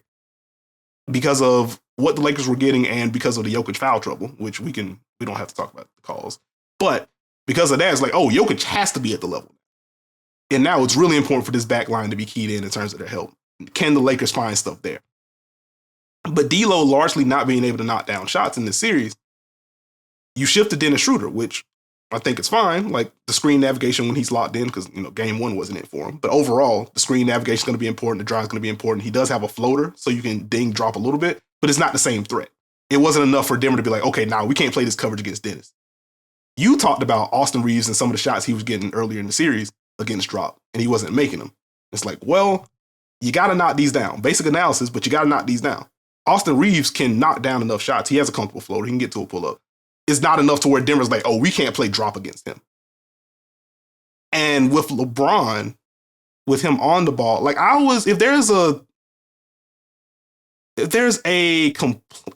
because of what the Lakers were getting and because of the Jokic foul trouble, which we don't have to talk about the calls. But because of that, it's like, oh, Jokic has to be at the level. And now it's really important for this back line to be keyed in terms of their help. Can the Lakers find stuff there? But D'Lo largely not being able to knock down shots in this series, you shift to Dennis Schroeder, which I think it's fine. Like the screen navigation when he's locked in, because game 1 wasn't it for him. But overall, the screen navigation is going to be important. The drive is going to be important. He does have a floater, so you can ding drop a little bit, but it's not the same threat. It wasn't enough for Denver to be like, okay, now we can't play this coverage against Dennis. You talked about Austin Reeves and some of the shots he was getting earlier in the series against drop, and he wasn't making them. It's like, well, you got to knock these down. Basic analysis, but you got to knock these down. Austin Reeves can knock down enough shots. He has a comfortable floater. He can get to a pull-up. It's not enough to where Denver's like, oh, we can't play drop against him. And with LeBron, with him on the ball, like if there's a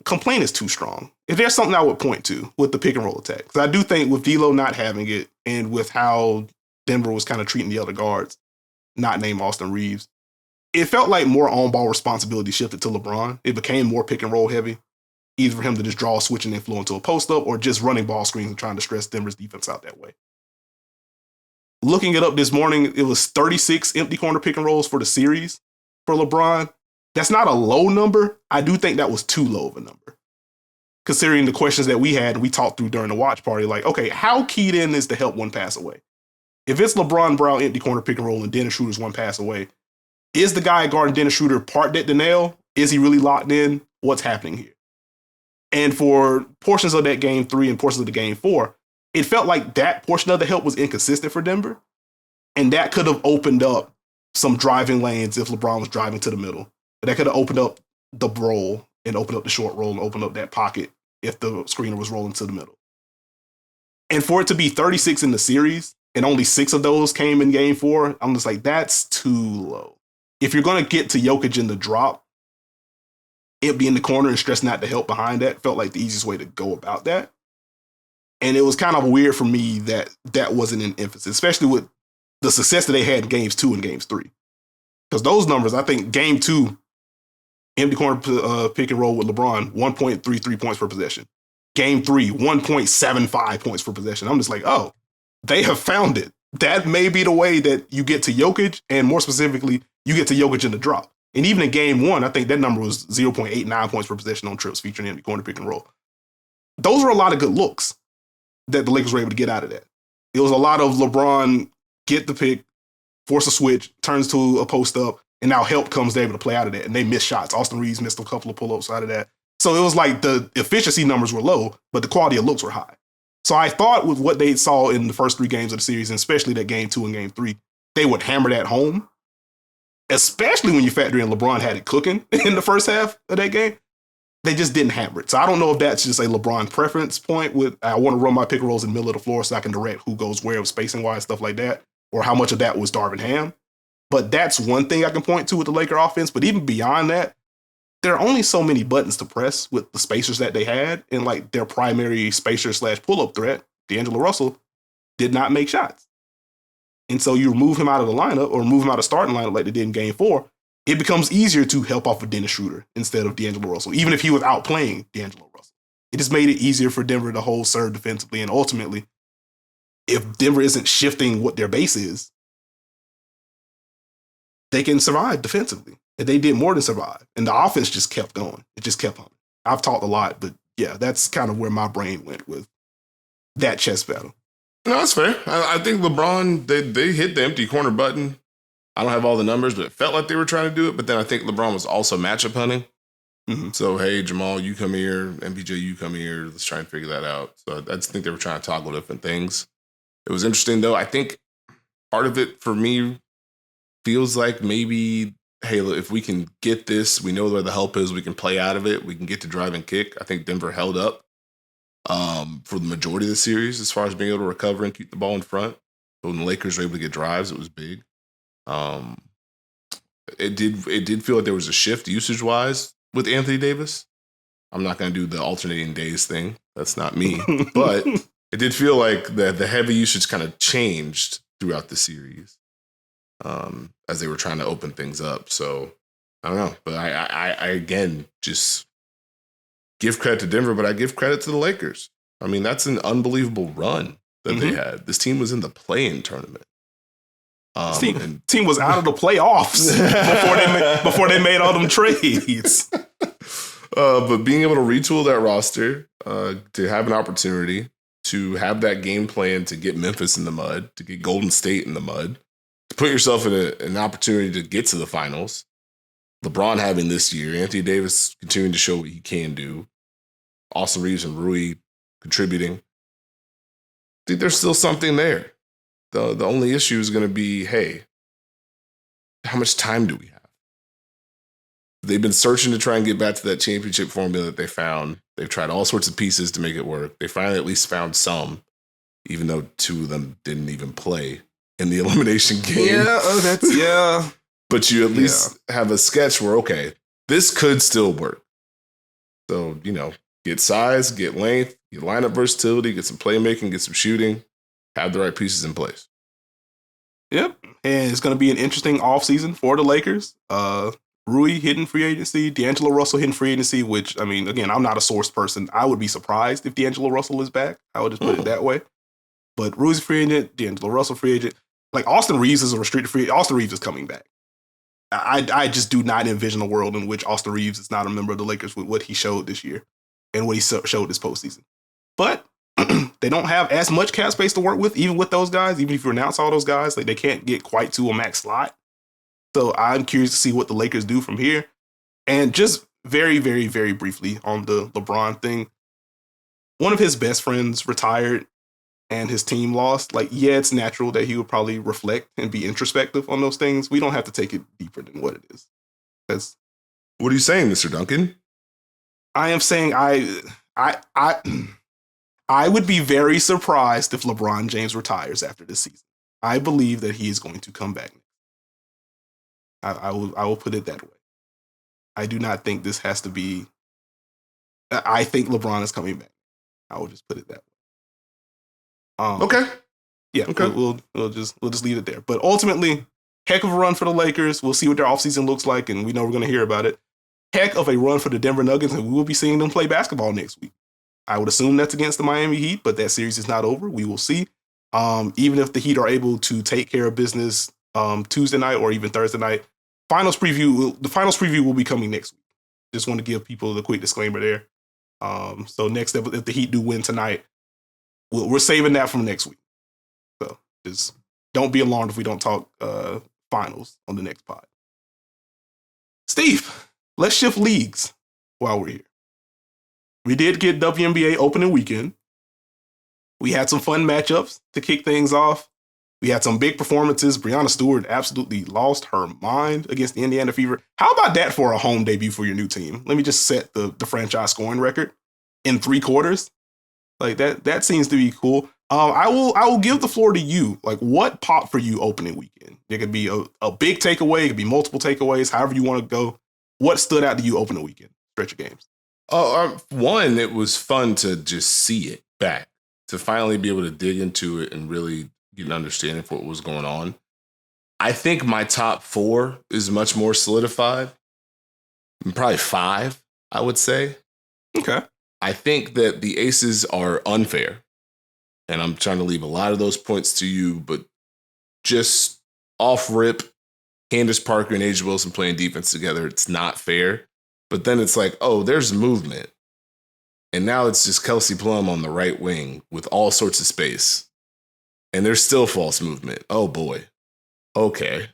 complaint is too strong. If there's something I would point to with the pick and roll attack, because I do think with D'Lo not having it and with how Denver was kind of treating the other guards, not named Austin Reeves, it felt like more on-ball responsibility shifted to LeBron. It became more pick and roll heavy, either for him to just draw a switch and then flow into a post-up or just running ball screens and trying to stress Denver's defense out that way. Looking it up this morning, it was 36 empty corner pick and rolls for the series for LeBron. That's not a low number. I do think that was too low of a number, considering the questions that we had and we talked through during the watch party. Like, okay, how keyed in is to help one pass away? If it's LeBron Brown empty corner pick and roll and Dennis Schroeder's one pass away, is the guy guarding Dennis Schroeder part dead to nail? Is he really locked in? What's happening here? And for portions of that game 3 and portions of the game 4, it felt like that portion of the help was inconsistent for Denver. And that could have opened up some driving lanes if LeBron was driving to the middle. But that could have opened up the roll and opened up the short roll and opened up that pocket if the screener was rolling to the middle. And for it to be 36 in the series and only 6 of those came in game 4, I'm just like, that's too low. If you're going to get to Jokic in the drop, it being in the corner and stressing out the help behind that felt like the easiest way to go about that. And it was kind of weird for me that that wasn't an emphasis, especially with the success that they had in games 2 and games 3. Because those numbers, I think game 2, empty corner pick and roll with LeBron, 1.33 points per possession. Game 3, 1.75 points per possession. I'm just like, oh, they have found it. That may be the way that you get to Jokic, and more specifically, you get to Jokic in the drop. And even in game 1, I think that number was 0.89 points per possession on trips featuring empty corner pick and roll. Those were a lot of good looks that the Lakers were able to get out of that. It was a lot of LeBron get the pick, force a switch, turns to a post up, and now help comes there able to play out of that. And they missed shots. Austin Reeves missed a couple of pull-ups out of that. So it was like the efficiency numbers were low, but the quality of looks were high. So I thought with what they saw in the first 3 games of the series, and especially that game 2 and game 3, they would hammer that home, especially when you factor in LeBron had it cooking in the first half of that game. They just didn't hammer it. So I don't know if that's just a LeBron preference point with, I want to run my pick and rolls in the middle of the floor so I can direct who goes where, spacing-wise, stuff like that, or how much of that was Darvin Ham. But that's one thing I can point to with the Laker offense. But even beyond that, there are only so many buttons to press with the spacers that they had. And like their primary spacer / pull-up threat, D'Angelo Russell, did not make shots. And so you remove him out of the lineup or move him out of starting lineup like they did in game 4, it becomes easier to help off of Dennis Schroeder instead of D'Angelo Russell, even if he was outplaying D'Angelo Russell. It just made it easier for Denver to hold serve defensively. And ultimately, if Denver isn't shifting what their base is, they can survive defensively. And they did more than survive. And the offense just kept going. It just kept on. I've talked a lot, but yeah, that's kind of where my brain went with that chess battle. No, that's fair. I think LeBron, they hit the empty corner button. I don't have all the numbers, but it felt like they were trying to do it. But then I think LeBron was also matchup hunting. Mm-hmm. So, hey, Jamal, you come here. MPJ, you come here. Let's try and figure that out. So I just think they were trying to toggle different things. It was interesting, though. I think part of it for me feels like maybe, hey, look, if we can get this, we know where the help is. We can play out of it. We can get to drive and kick. I think Denver held up for the majority of the series as far as being able to recover and keep the ball in front. But when the Lakers were able to get drives, it was big. It did feel like there was a shift usage-wise with Anthony Davis. I'm not going to do the alternating days thing. That's not me. But it did feel like the heavy usage kind of changed throughout the series as they were trying to open things up. So I don't know. But I again, just give credit to Denver, but I give credit to the Lakers. I mean, that's an unbelievable run that they had. This team was in the play-in tournament. Team was out of the playoffs before they made all them trades. But being able to retool that roster, to have an opportunity to have that game plan to get Memphis in the mud, to get Golden State in the mud, to put yourself in an opportunity to get to the finals. LeBron having this year, Anthony Davis continuing to show what he can do, Austin Reeves and Rui contributing. I think there's still something there. The only issue is going to be, hey, how much time do we have? They've been searching to try and get back to that championship formula that they found. They've tried all sorts of pieces to make it work. They finally at least found some, even though 2 of them didn't even play in the elimination game. Yeah. But you at least have a sketch where, okay, this could still work. So, get size, get length, get lineup versatility, get some playmaking, get some shooting, have the right pieces in place. Yep. And it's going to be an interesting offseason for the Lakers. Rui hitting free agency, D'Angelo Russell hitting free agency, which, I mean, again, I'm not a source person. I would be surprised if D'Angelo Russell is back. I would just put it that way. But Rui's free agent, D'Angelo Russell free agent. Like, Austin Reeves is a restricted free agent. Austin Reeves is coming back. I just do not envision a world in which Austin Reeves is not a member of the Lakers with what he showed this year and what he showed this postseason. But they don't have as much cap space to work with, even with those guys. Even if you announce all those guys, like they can't get quite to a max slot. So I'm curious to see what the Lakers do from here. And just very, very, very briefly on the LeBron thing, one of his best friends retired and his team lost. Like, yeah, it's natural that he would probably reflect and be introspective on those things. We don't have to take it deeper than what it is. That's What are you saying, Mr. Duncan? I am saying I would be very surprised if LeBron James retires after this season. I believe that he is going to come back. I will put it that way. I do not think this has to be. I think LeBron is coming back. I will just put it that way. Okay. Yeah. Okay. We'll just leave it there. But ultimately, heck of a run for the Lakers. We'll see what their offseason looks like, and we know we're going to hear about it. Heck of a run for the Denver Nuggets, and we will be seeing them play basketball next week. I would assume that's against the Miami Heat, but that series is not over. We will see. Even if the Heat are able to take care of business Tuesday night or even Thursday night, the finals preview will be coming next week. Just want to give people the quick disclaimer there. So next, if the Heat do win tonight, we're saving that from next week. So just don't be alarmed if we don't talk finals on the next pod. Steve, let's shift leagues while we're here. We did get WNBA opening weekend. We had some fun matchups to kick things off. We had some big performances. Breanna Stewart absolutely lost her mind against the Indiana Fever. How about that for a home debut for your new team? Let me just set the franchise scoring record in 3 quarters. Like that seems to be cool. I will give the floor to you. Like, what popped for you opening weekend? It could be a big takeaway. It could be multiple takeaways, however you want to go. What stood out to you opening weekend? Stretch of games. One, it was fun to just see it back, to finally be able to dig into it and really get an understanding for what was going on. I think my top 4 is much more solidified. Probably 5, I would say. Okay. I think that the Aces are unfair. And I'm trying to leave a lot of those points to you, but just off rip, Candace Parker and A'ja Wilson playing defense together, it's not fair. But then it's like, oh, there's movement. And now it's just Kelsey Plum on the right wing with all sorts of space. And there's still false movement. Oh, boy. Okay.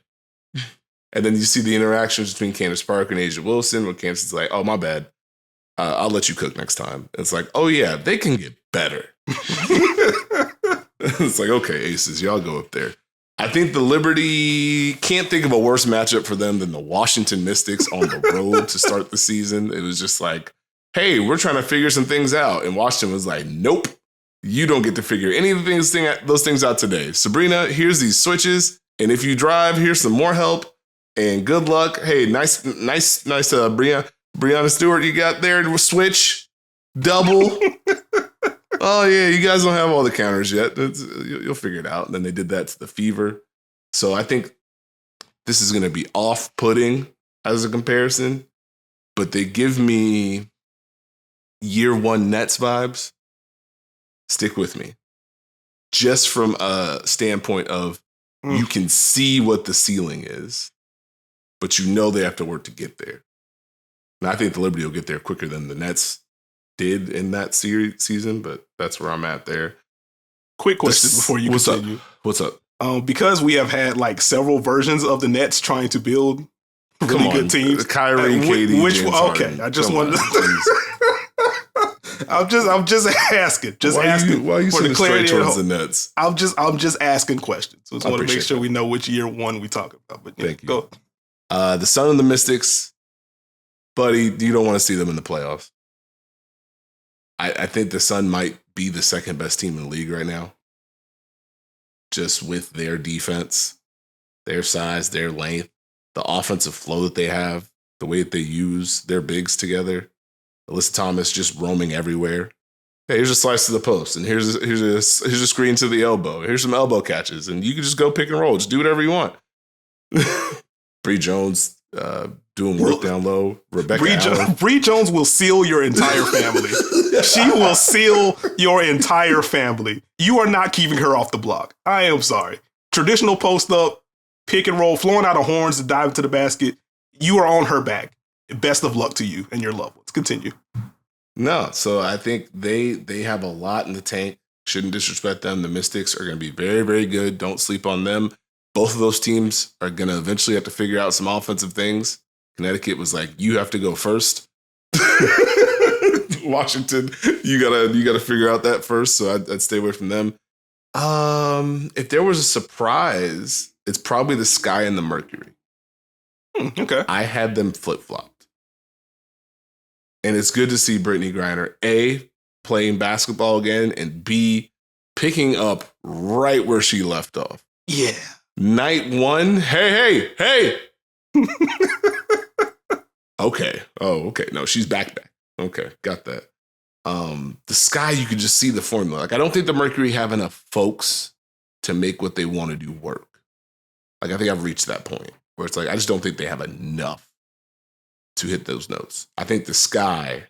And then you see the interactions between Candace Parker and A'ja Wilson, where Candace is like, oh, my bad. I'll let you cook next time. It's like, oh, yeah, they can get better. It's like, okay, Aces, y'all go up there. I think the Liberty, can't think of a worse matchup for them than the Washington Mystics on the road to start the season. It was just like, hey, we're trying to figure some things out. And Washington was like, nope, you don't get to figure any of those things out today. Sabrina, here's these switches. And if you drive, here's some more help. And good luck. Hey, nice, Breanna Stewart, you got there. Switch, double. Oh, yeah, you guys don't have all the counters yet. You'll figure it out. And then they did that to the Fever. So I think this is going to be off-putting as a comparison, but they give me year 1 Nets vibes. Stick with me. Just from a standpoint of you can see what the ceiling is, but you know they have to work to get there. And I think the Liberty will get there quicker than the Nets did in that season, but that's where I'm at there. Quick question before you continue. What's up? Because we have had like several versions of the Nets trying to build really good teams. Kyrie, Katie, okay. Harden. I just wanted to. I'm just asking. Why are you for the clarity towards the Nets? I'm just asking questions. So I just want to make sure we know which year 1 we talk about. But yeah, thank you. Go. The Sun and the Mystics, buddy, you don't want to see them in the playoffs. I think the Sun might be the second best team in the league right now. Just with their defense, their size, their length, the offensive flow that they have, the way that they use their bigs together. Alyssa Thomas just roaming everywhere. Hey, here's a slice to the post, and here's a screen to the elbow. Here's some elbow catches, and you can just go pick and roll. Just do whatever you want. Bree Jones doing work down low. Bree Jones will seal your entire family. She will seal your entire family. You are not keeping her off the block. I am sorry. Traditional post up, pick and roll, flowing out of horns to dive into the basket. You are on her back. Best of luck to you and your loved ones. Continue. No, so I think they have a lot in the tank. Shouldn't disrespect them. The Mystics are going to be very, very good. Don't sleep on them. Both of those teams are going to eventually have to figure out some offensive things. Connecticut was like, you have to go first. Washington, you gotta figure out that first. So I'd stay away from them. If there was a surprise, it's probably the Sky and the Mercury. Okay. I had them flip-flopped. And it's good to see Brittney Griner, A, playing basketball again, and B, picking up right where she left off. Yeah. Night one, hey. Okay. Oh, okay. No, she's back. Okay, got that. The Sky, you could just see the formula. Like, I don't think the Mercury have enough folks to make what they want to do work. Like, I think I've reached that point where it's like, I just don't think they have enough to hit those notes. I think the Sky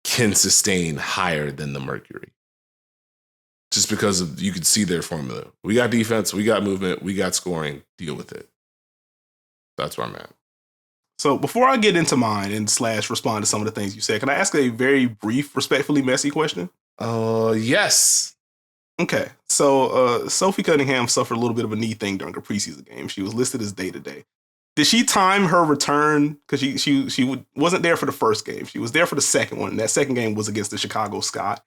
can sustain higher than the Mercury. Just because of, you could see their formula. We got defense, we got movement, we got scoring, deal with it. That's where I'm at. So before I get into mine and / respond to some of the things you said, can I ask a very brief, respectfully messy question? Yes. Okay. So Sophie Cunningham suffered a little bit of a knee thing during her preseason game. She was listed as day-to-day. Did she time her return? Because she wasn't there for the first game. She was there for the second one. And that second game was against the Chicago Sky.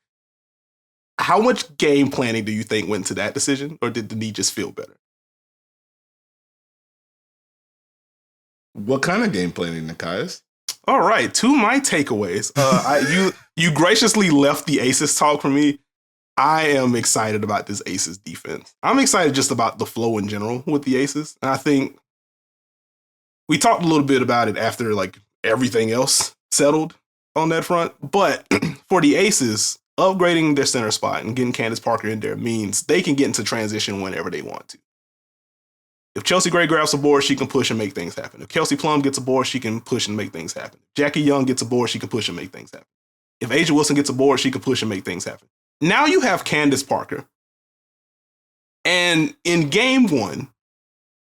How much game planning do you think went into that decision? Or did the knee just feel better? What kind of game planning, Nekias? All right, to my takeaways. You graciously left the Aces talk for me. I am excited about this Aces defense. I'm excited just about the flow in general with the Aces. And I think we talked a little bit about it after like everything else settled on that front. But for the Aces, upgrading their center spot and getting Candace Parker in there means they can get into transition whenever they want to. If Chelsea Gray grabs a board, she can push and make things happen. If Kelsey Plum gets a board, she can push and make things happen. If Jackie Young gets a board, she can push and make things happen. If Asia Wilson gets a board, she can push and make things happen. Now you have Candace Parker. And in game one,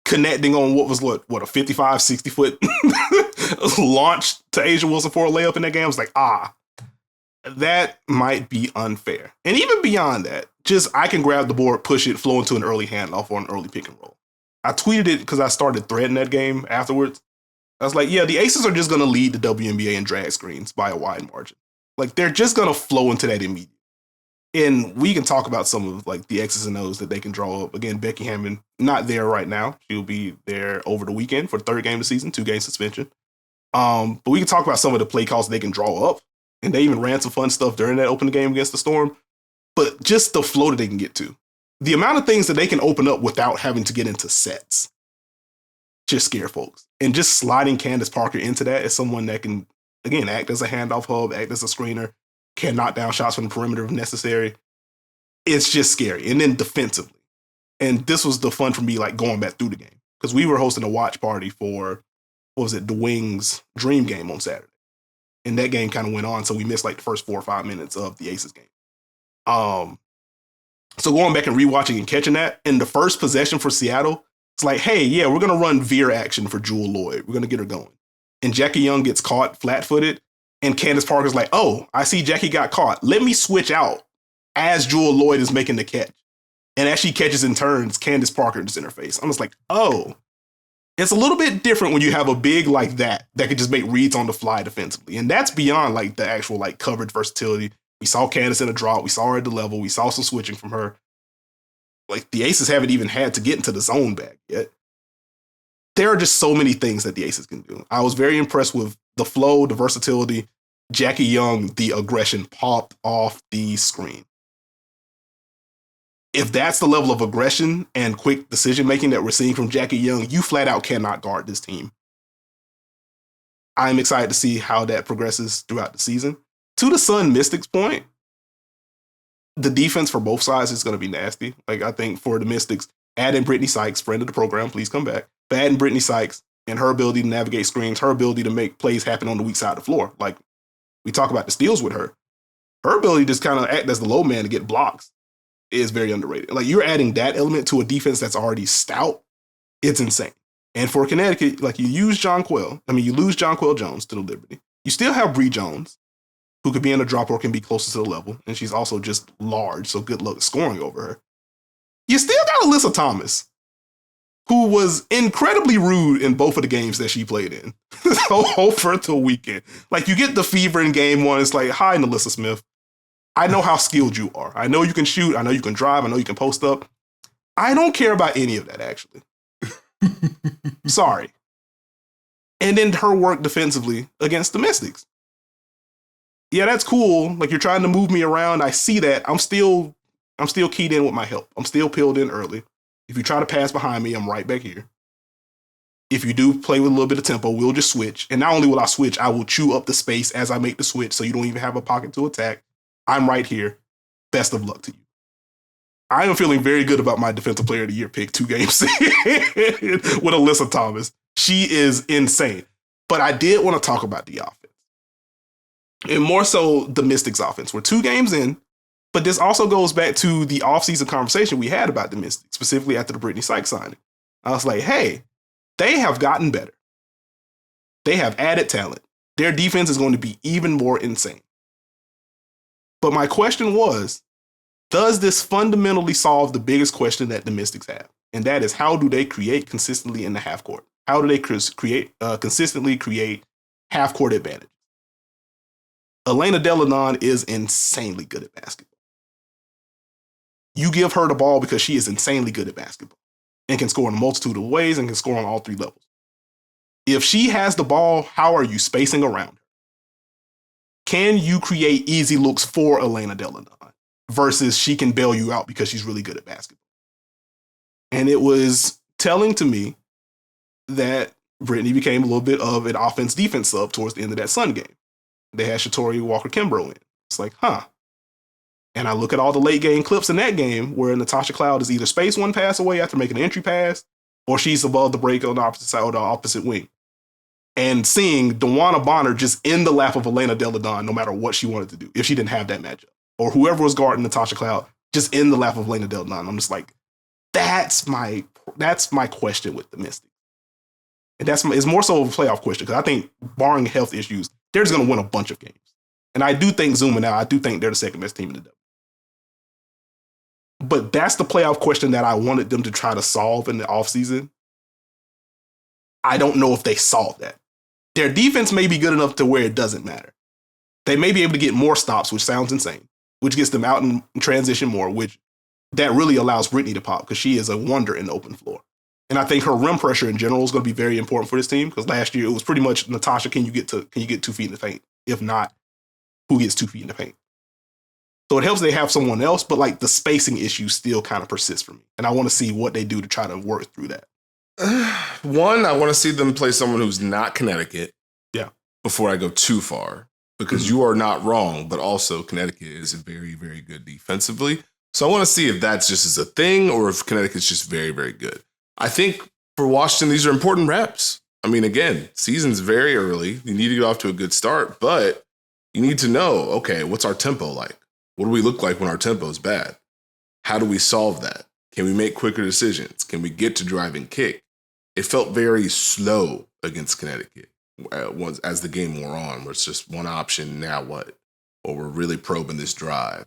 connecting on what a 55, 60 foot launch to Asia Wilson for a layup in that game, I was like, that might be unfair. And even beyond that, just I can grab the board, push it, flow into an early handoff or an early pick and roll. I tweeted it because I started threading that game afterwards. I was like, yeah, the Aces are just going to lead the WNBA in drag screens by a wide margin. Like, they're just going to flow into that immediately. And we can talk about some of like the X's and O's that they can draw up. Again, Becky Hammond, not there right now. She'll be there over the weekend for the third game of the season, 2-game suspension. But we can talk about some of the play calls they can draw up. And they even ran some fun stuff during that opening game against the Storm. But just the flow that they can get to. The amount of things that they can open up without having to get into sets just scare folks. And just sliding Candace Parker into that as someone that can, again, act as a handoff hub, act as a screener, can knock down shots from the perimeter if necessary. It's just scary. And then defensively. And this was the fun for me, like going back through the game. Because we were hosting a watch party for, the Wings Dream game on Saturday. And that game kind of went on, so we missed like the first 4 or 5 minutes of the Aces game. So going back and rewatching and catching that, in the first possession for Seattle, it's like, hey, yeah, we're going to run veer action for Jewel Lloyd. We're going to get her going. And Jackie Young gets caught flat-footed, and Candace Parker's like, oh, I see Jackie got caught. Let me switch out as Jewel Lloyd is making the catch. And as she catches and turns, Candace Parker is in her face. I'm just like, oh, it's a little bit different when you have a big like that could just make reads on the fly defensively. And that's beyond like the actual like coverage versatility. We saw Candace in a drop. We saw her at the level. We saw some switching from her. Like, the Aces haven't even had to get into the zone back yet. There are just so many things that the Aces can do. I was very impressed with the flow, the versatility. Jackie Young, the aggression popped off the screen. If that's the level of aggression and quick decision-making that we're seeing from Jackie Young, you flat out cannot guard this team. I'm excited to see how that progresses throughout the season. To the Sun Mystics point, the defense for both sides is going to be nasty. Like, I think for the Mystics, adding Brittney Sykes, friend of the program, please come back. But adding Brittney Sykes and her ability to navigate screens, her ability to make plays happen on the weak side of the floor. Like, we talk about the steals with her. Her ability to just kind of act as the low man to get blocks is very underrated. Like, you're adding that element to a defense that's already stout. It's insane. And for Connecticut, like, you lose Jonquel Jones to the Liberty. You still have Bree Jones, who could be in a drop or can be closer to the level, and she's also just large, so good luck scoring over her. You still got Alyssa Thomas, who was incredibly rude in both of the games that she played in over the weekend. Like, you get the fever in game one. It's like, hi, Alyssa Smith. I know how skilled you are. I know you can shoot. I know you can drive. I know you can post up. I don't care about any of that, actually. Sorry. And then her work defensively against the Mystics. Yeah, that's cool. Like, you're trying to move me around. I see that. I'm still keyed in with my help. I'm still peeled in early. If you try to pass behind me, I'm right back here. If you do play with a little bit of tempo, we'll just switch. And not only will I switch, I will chew up the space as I make the switch so you don't even have a pocket to attack. I'm right here. Best of luck to you. I am feeling very good about my Defensive Player of the Year pick 2 games with Alyssa Thomas. She is insane. But I did want to talk about the offense. And more so the Mystics offense. We're 2 games in, but this also goes back to the offseason conversation we had about the Mystics, specifically after the Brittney Sykes signing. I was like, hey, they have gotten better. They have added talent. Their defense is going to be even more insane. But my question was, does this fundamentally solve the biggest question that the Mystics have? And that is, how do they create consistently in the half court? How do they consistently create half court advantage? Elena Delanon is insanely good at basketball. You give her the ball because she is insanely good at basketball and can score in a multitude of ways and can score on all 3 levels. If she has the ball, how are you spacing around her? Can you create easy looks for Elena Delanon versus she can bail you out because she's really good at basketball? And it was telling to me that Brittney became a little bit of an offense-defense sub towards the end of that Sun game. They had Shatori Walker-Kimbrough in. It's like, huh. And I look at all the late game clips in that game where Natasha Cloud is either spaced 1 pass away after making an entry pass, or she's above the break on the opposite side or the opposite wing. And seeing Dewana Bonner just in the lap of Elena Delanon no matter what she wanted to do, if she didn't have that matchup. Or whoever was guarding Natasha Cloud just in the lap of Elena Delanon. I'm just like, that's my question with the Mystics. And it's more so of a playoff question, because I think, barring health issues, they're just going to win a bunch of games. And I do think, zooming out, I do think they're the second best team in the W. But that's the playoff question that I wanted them to try to solve in the offseason. I don't know if they solved that. Their defense may be good enough to where it doesn't matter. They may be able to get more stops, which sounds insane, which gets them out in transition more, which that really allows Brittney to pop because she is a wonder in the open floor. And I think her rim pressure in general is going to be very important for this team, because last year it was pretty much, Natasha, can you get 2 feet in the paint? If not, who gets 2 feet in the paint? So it helps they have someone else, but like the spacing issue still kind of persists for me. And I want to see what they do to try to work through that. One, I want to see them play someone who's not Connecticut. Yeah. Before I go too far, because you are not wrong, but also Connecticut is very, very good defensively. So I want to see if that's just as a thing or if Connecticut's just very, very good. I think for Washington, these are important reps. I mean, again, season's very early. You need to get off to a good start, but you need to know, okay, what's our tempo like? What do we look like when our tempo is bad? How do we solve that? Can we make quicker decisions? Can we get to drive and kick? It felt very slow against Connecticut as the game wore on, where it's just one option, now what? Or we're really probing this drive.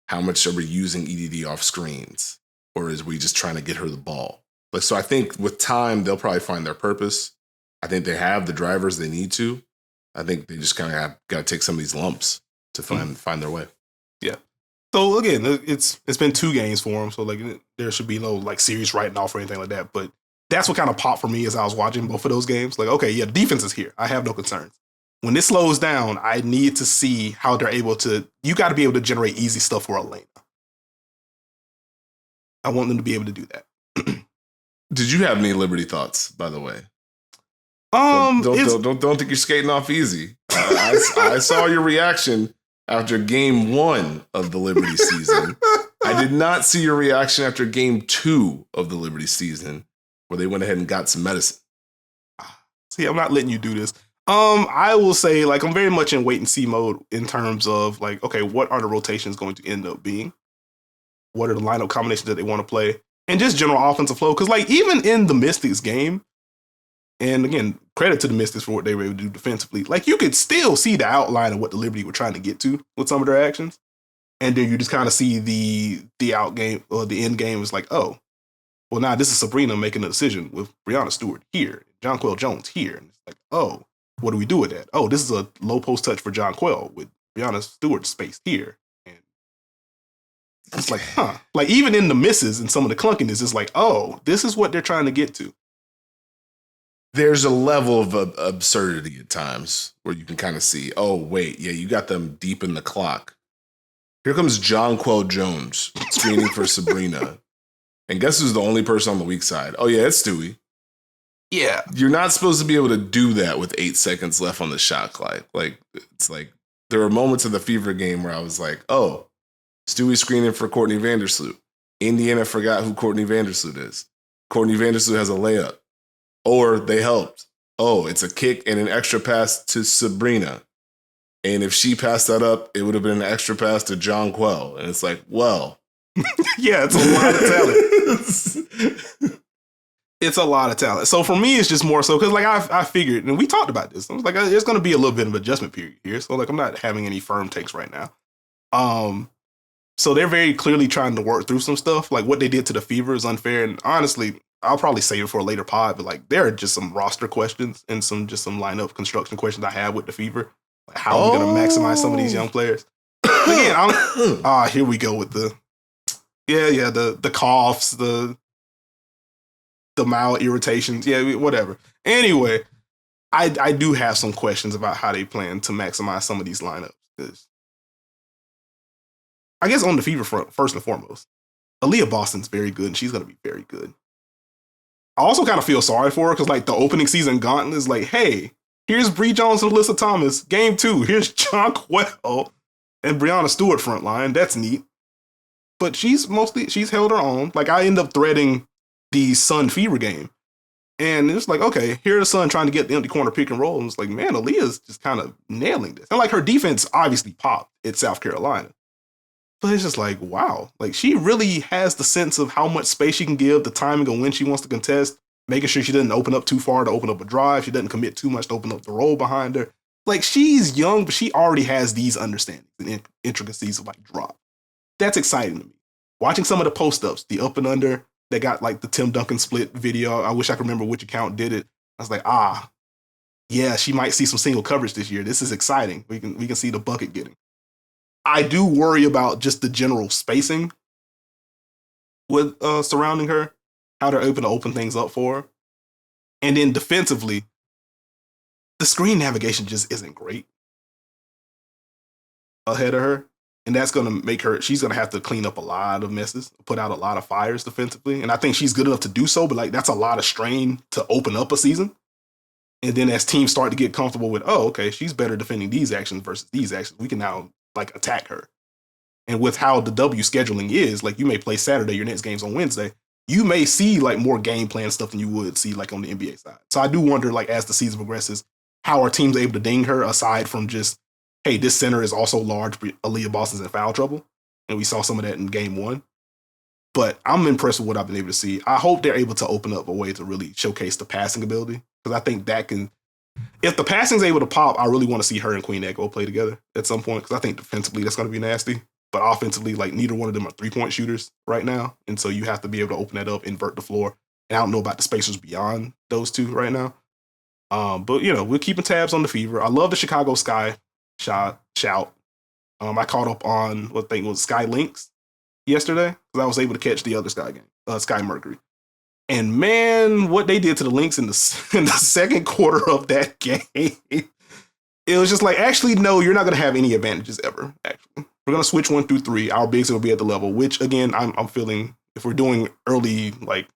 How much are we using EDD off screens? Or is we just trying to get her the ball? Like, so I think with time, they'll probably find their purpose. I think they have the drivers they need to. I think they just kind of have got to take some of these lumps to find their way. Yeah. So again, it's been 2 games for them, so like there should be no like series writing off or anything like that. But that's what kind of popped for me as I was watching both of those games. Like, okay, yeah, the defense is here. I have no concerns. When this slows down, I need to see how they're able to. You got to be able to generate easy stuff for Elena. I want them to be able to do that. Did you have any Liberty thoughts, by the way? Don't think you're skating off easy. I saw your reaction after game 1 of the Liberty season. I did not see your reaction after game 2 of the Liberty season, where they went ahead and got some medicine. See, I'm not letting you do this. I will say, like, I'm very much in wait and see mode in terms of like, okay, what are the rotations going to end up being? What are the lineup combinations that they want to play? And just general offensive flow. Because like even in the Mystics game, and again, credit to the Mystics for what they were able to do defensively. Like, you could still see the outline of what the Liberty were trying to get to with some of their actions. And then you just kind of see the out game or the end game is like, oh, well, now this is Sabrina making a decision with Brianna Stewart here, Jonquel Jones here. And it's like, oh, what do we do with that? Oh, this is a low post touch for Jonquel with Brianna Stewart spaced here. And it's like, huh. Like, even in the misses and some of the clunkiness, it's like, oh, this is what they're trying to get to. There's a level of absurdity at times where you can kind of see, oh, wait, yeah, you got them deep in the clock. Here comes Jonquel Jones screening for Sabrina. And guess who's the only person on the weak side? Oh, yeah, it's Stewie. Yeah. You're not supposed to be able to do that with 8 seconds left on the shot clock. Like, it's like there were moments in the Fever game where I was like, oh, Stewie screening for Courtney Vandersloot. Indiana forgot who Courtney Vandersloot is. Courtney Vandersloot has a layup. Or they helped. Oh, it's a kick and an extra pass to Sabrina. And if she passed that up, it would have been an extra pass to Jonquel. And it's like, well. Yeah, it's a lot of talent. It's a lot of talent. So for me, it's just more so because, like, I figured, and we talked about this. I was like, there's going to be a little bit of adjustment period here. So, like, I'm not having any firm takes right now. So they're very clearly trying to work through some stuff. Like, what they did to the Fever is unfair. And honestly, I'll probably save it for a later pod. But, like, there are just some roster questions and some lineup construction questions I have with the Fever. Like, how are we going to maximize some of these young players? Again, here we go with the coughs, the mild irritations, whatever. Anyway, I do have some questions about how they plan to maximize some of these lineups. Because I guess on the Fever front, first and foremost, Aaliyah Boston's very good, and she's going to be very good. I also kind of feel sorry for her because, like, the opening season gauntlet is like, hey, here's Bree Jones and Alyssa Thomas. Game 2, here's Jonquel and Brianna Stewart front line. That's neat. But she's held her own. Like, I end up threading the Sun Fever game. And it's like, okay, here's the Sun trying to get the empty corner pick and roll. And it's like, man, Aaliyah's just kind of nailing this. And, like, her defense obviously popped at South Carolina. But it's just like, wow. Like, she really has the sense of how much space she can give, the timing of when she wants to contest, making sure she doesn't open up too far to open up a drive. She doesn't commit too much to open up the roll behind her. Like, she's young, but she already has these understandings and intricacies of, like, drop. That's exciting to me. Watching some of the post-ups, the up and under, they got, like, the Tim Duncan split video. I wish I could remember which account did it. I was like, yeah, she might see some single coverage this year. This is exciting. We can see the bucket getting. I do worry about just the general spacing with surrounding her, how they're able to open things up for her. And then defensively, the screen navigation just isn't great ahead of her. And that's going to make her, she's going to have to clean up a lot of messes, put out a lot of fires defensively. And I think she's good enough to do so, but, like, that's a lot of strain to open up a season. And then as teams start to get comfortable with, oh, okay, she's better defending these actions versus these actions, we can now, like, attack her. And with how the W scheduling is, like, you may play Saturday, your next game's on Wednesday, you may see, like, more game plan stuff than you would see, like, on the NBA side. So I do wonder, like, as the season progresses, how are teams able to ding her aside from just, hey, this center is also large, Aaliyah Boston's in foul trouble. And we saw some of that in game 1. But I'm impressed with what I've been able to see. I hope they're able to open up a way to really showcase the passing ability. Because I think that can, if the passing's able to pop, I really want to see her and Queen Echo play together at some point. Because I think defensively that's going to be nasty. But offensively, like, neither one of them are 3-point shooters right now. And so you have to be able to open that up, invert the floor. And I don't know about the spacers beyond those two right now. But, we're keeping tabs on the Fever. I love the Chicago Sky shout. I caught up on what thing was Sky Lynx yesterday because I was able to catch the other Sky game, Sky Mercury. And man, what they did to the Lynx in the second quarter of that game, it was just like, actually, no, you're not going to have any advantages ever. Actually, we're going to switch 1 through 3. Our bigs will be at the level, which again, I'm feeling, if we're doing early, like,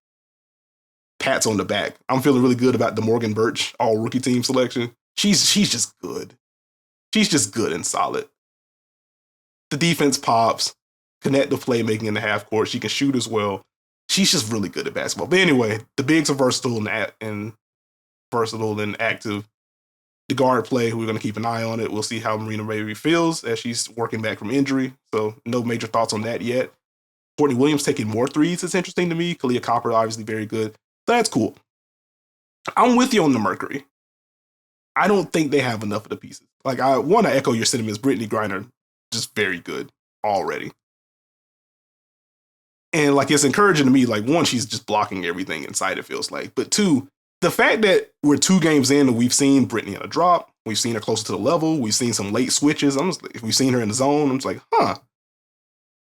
pats on the back, I'm feeling really good about the Morgan Birch all rookie team selection. She's just good. She's just good and solid. The defense pops, connective playmaking in the half court. She can shoot as well. She's just really good at basketball. But anyway, the bigs are versatile and active. The guard play, we're going to keep an eye on it. We'll see how Marina Raby feels as she's working back from injury. So no major thoughts on that yet. Courtney Williams taking more threes. It's interesting to me. Kalia Copper, obviously very good. That's cool. I'm with you on the Mercury. I don't think they have enough of the pieces. Like, I want to echo your sentiments. Brittney Griner, just very good already. And, like, it's encouraging to me. Like, one, she's just blocking everything inside, it feels like. But two, the fact that we're 2 games in and we've seen Brittney in a drop, we've seen her closer to the level, we've seen some late switches. We've seen her in the zone. I'm just like,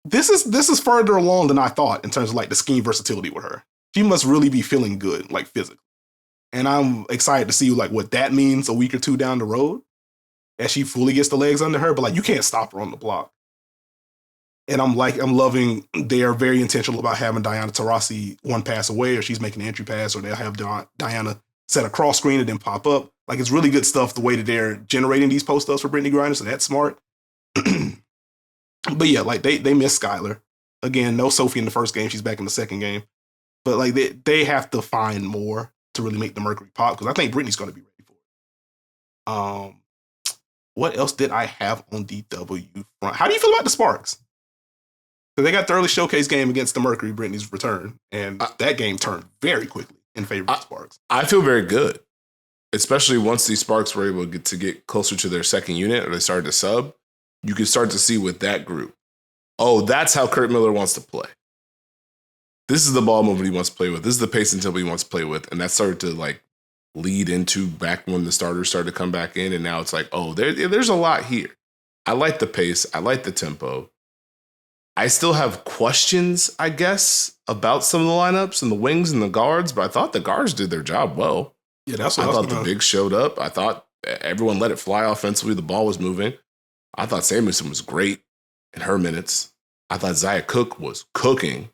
this is further along than I thought in terms of, like, the scheme versatility with her. She must really be feeling good, like, physically. And I'm excited to see, like, what that means a week or 2 down the road as she fully gets the legs under her. But, like, you can't stop her on the block. And I'm loving, they are very intentional about having Diana Taurasi one pass away, or she's making an entry pass, or they'll have Diana set a cross screen and then pop up. Like, it's really good stuff the way that they're generating these post-ups for Brittney Griner, so that's smart. But yeah, like, they miss Skylar. Again, no Sophie in the first game. She's back in the second game. But, like, they have to find more to really make the Mercury pop, because I think Brittney's going to be ready for it. What else did I have on DW front? How do you feel about the Sparks? They got the early showcase game against the Mercury, Brittney's return, and that game turned very quickly in favor of the Sparks. I feel very good, especially once these Sparks were able to get closer to their second unit, or they started to sub. You could start to see with that group, that's how Kurt Miller wants to play. This is the ball movement he wants to play with. This is the pace and tempo he wants to play with, and that started to, like, lead into back when the starters started to come back in, and now it's like, there's a lot here. I like the pace. I like the tempo. I still have questions, I guess, about some of the lineups and the wings and the guards, but I thought the guards did their job well. Yeah, that's what I thought the bigs showed up. I thought everyone let it fly offensively. The ball was moving. I thought Samuelson was great in her minutes. I thought Zaya Cook was cooking,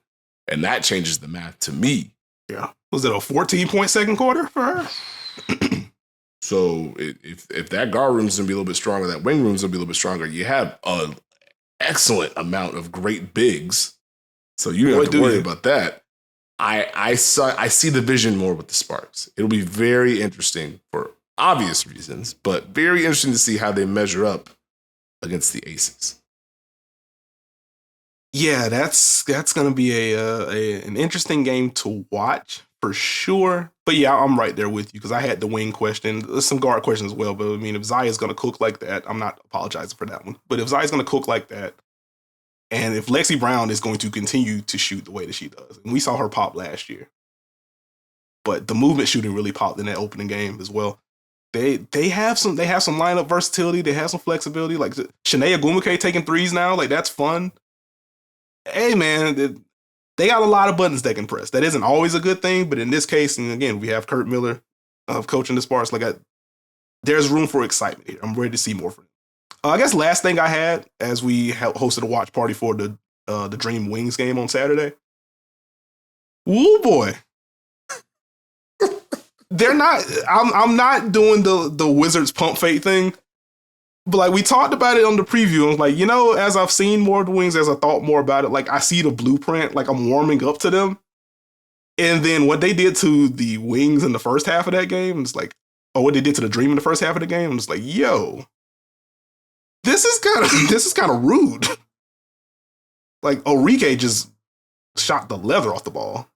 and that changes the math to me. Yeah. Was it a 14-point second quarter for her? So if that guard room's going to be a little bit stronger, that wing room's going to be a little bit stronger, you have a excellent amount of great bigs, so you don't have to worry about that. I see the vision more with the Sparks. It'll be very interesting for obvious reasons, but very interesting to see how they measure up against the Aces. Yeah, that's going to be an interesting game to watch for sure. But yeah, I'm right there with you, because I had the wing question. There's some guard questions as well. But I mean, if Zaya's going to cook like that, I'm not apologizing for that one. But if Zaya's going to cook like that, and if Lexi Brown is going to continue to shoot the way that she does, and we saw her pop last year, but the movement shooting really popped in that opening game as well. They have some lineup versatility. They have some flexibility. Like Shanae Agumuke taking threes now, like that's fun. Hey man, they got a lot of buttons they can press. That isn't always a good thing, but in this case, and again, we have Kurt Miller coaching the Sparks. Like there's room for excitement here. I'm ready to see more from him. I guess last thing I had, as we hosted a watch party for the Dream Wings game on Saturday. Woo boy. They're not, I'm not doing the Wizards pump fake thing, but like we talked about it on the preview. I was like, as I've seen more of the Wings, as I thought more about it, like I see the blueprint, like I'm warming up to them. And then what they did to the Wings in the first half of that game, it's like, what they did to the Dream in the first half of the game, I'm just like, yo, this is kind of rude. Like Orike just shot the leather off the ball.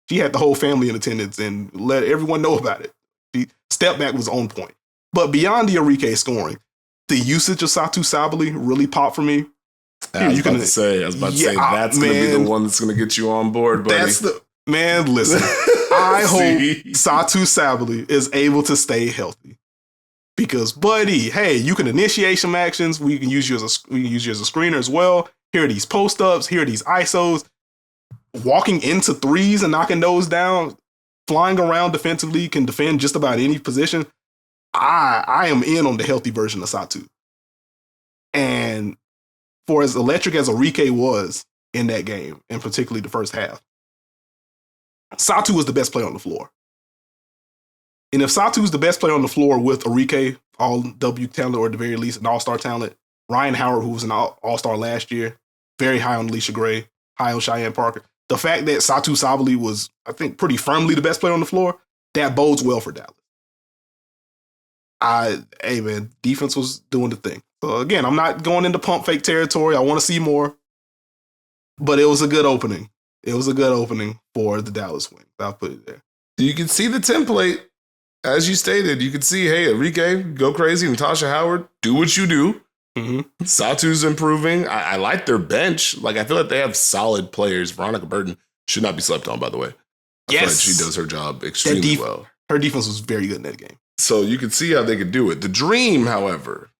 She had the whole family in attendance and let everyone know about it. The step back was on point. But beyond the Orike scoring, the usage of Satu Sabali really popped for me. I was about to say that's going to be the one that's going to get you on board, buddy. Listen, I hope Satu Sabali is able to stay healthy. Because, buddy, hey, you can initiate some actions. We can use you as a screener as well. Here are these post-ups. Here are these ISOs. Walking into threes and knocking those down, flying around defensively, can defend just about any position. I am in on the healthy version of Satu. And for as electric as Orike was in that game, and particularly the first half, Satu was the best player on the floor. And if Satu is the best player on the floor with Orike, all W talent, or at the very least an all-star talent, Ryan Howard, who was an all-star last year, very high on Alicia Gray, high on Cheyenne Parker. The fact that Satu Sabali was, I think, pretty firmly the best player on the floor, that bodes well for Dallas. Hey man, defense was doing the thing. So again, I'm not going into pump fake territory. I want to see more. But it was a good opening. It was a good opening for the Dallas Wings. I'll put it there. You can see the template as you stated, you could see, hey, Enrique, go crazy. Natasha Howard, do what you do. Mm-hmm. Satu's improving. I like their bench. Like, I feel like they have solid players. Veronica Burton should not be slept on, by the way. I feel like she does her job extremely well. Her defense was very good in that game. So you could see how they could do it. The Dream, however,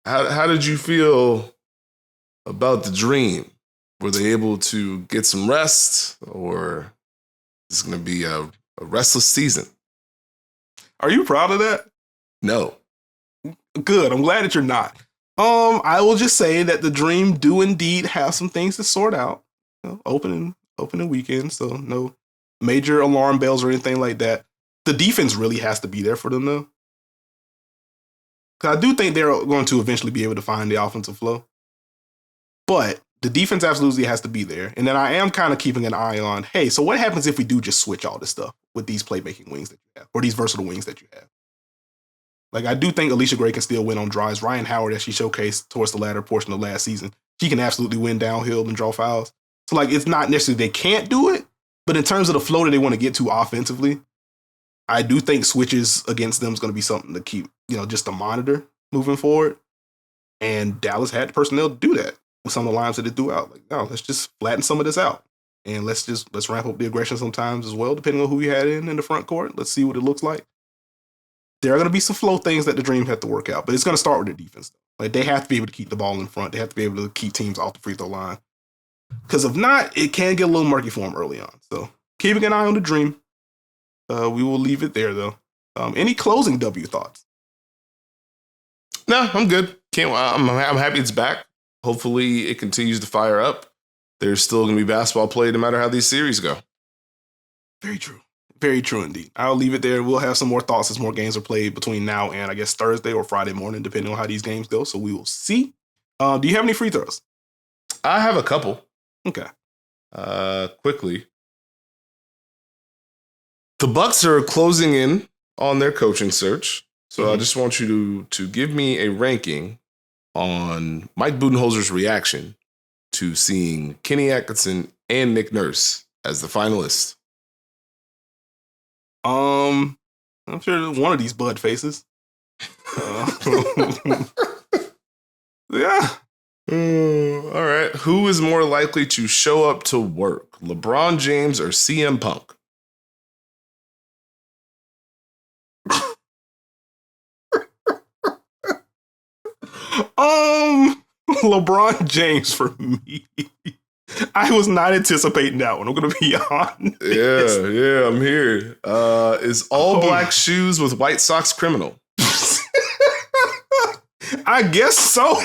how did you feel about the Dream? Were they able to get some rest, or is it going to be a restless season? Are you proud of that? No. Good. I'm glad that you're not. I will just say that the Dream do indeed have some things to sort out. Opening weekend, so no major alarm bells or anything like that. The defense really has to be there for them, though. Because I do think they're going to eventually be able to find the offensive flow. But the defense absolutely has to be there. And then I am kind of keeping an eye on, hey, so what happens if we do just switch all this stuff with these playmaking wings that you have, or these versatile wings that you have? Like, I do think Alicia Gray can still win on drives. Ryan Howard, as she showcased towards the latter portion of last season, she can absolutely win downhill and draw fouls. So, like, it's not necessarily they can't do it, but in terms of the flow that they want to get to offensively, I do think switches against them is going to be something to keep, just to monitor moving forward. And Dallas had the personnel to do that with some of the lines that it threw out. Like, no, let's just flatten some of this out. And let's ramp up the aggression sometimes as well, depending on who you had in the front court. Let's see what it looks like. There are going to be some flow things that the Dream have to work out, but it's going to start with their defense. Like, they have to be able to keep the ball in front. They have to be able to keep teams off the free throw line. Because if not, it can get a little murky for them early on. So keeping an eye on the Dream. We will leave it there, though. Any closing W thoughts? No, I'm good. I'm happy it's back. Hopefully it continues to fire up. There's still going to be basketball played no matter how these series go. Very true. Very true indeed. I'll leave it there. We'll have some more thoughts as more games are played between now and, I guess, Thursday or Friday morning, depending on how these games go. So we will see. Do you have any free throws? I have a couple. Okay. Quickly. The Bucks are closing in on their coaching search. So I just want you to give me a ranking on Mike Budenholzer's reaction to seeing Kenny Atkinson and Nick Nurse as the finalists. I'm sure one of these Bud faces. Yeah. All right. Who is more likely to show up to work, LeBron James or CM Punk? LeBron James for me. I was not anticipating that one. I'm going to be honest. Yeah, I'm here. Is all black shoes with white socks criminal? I guess so.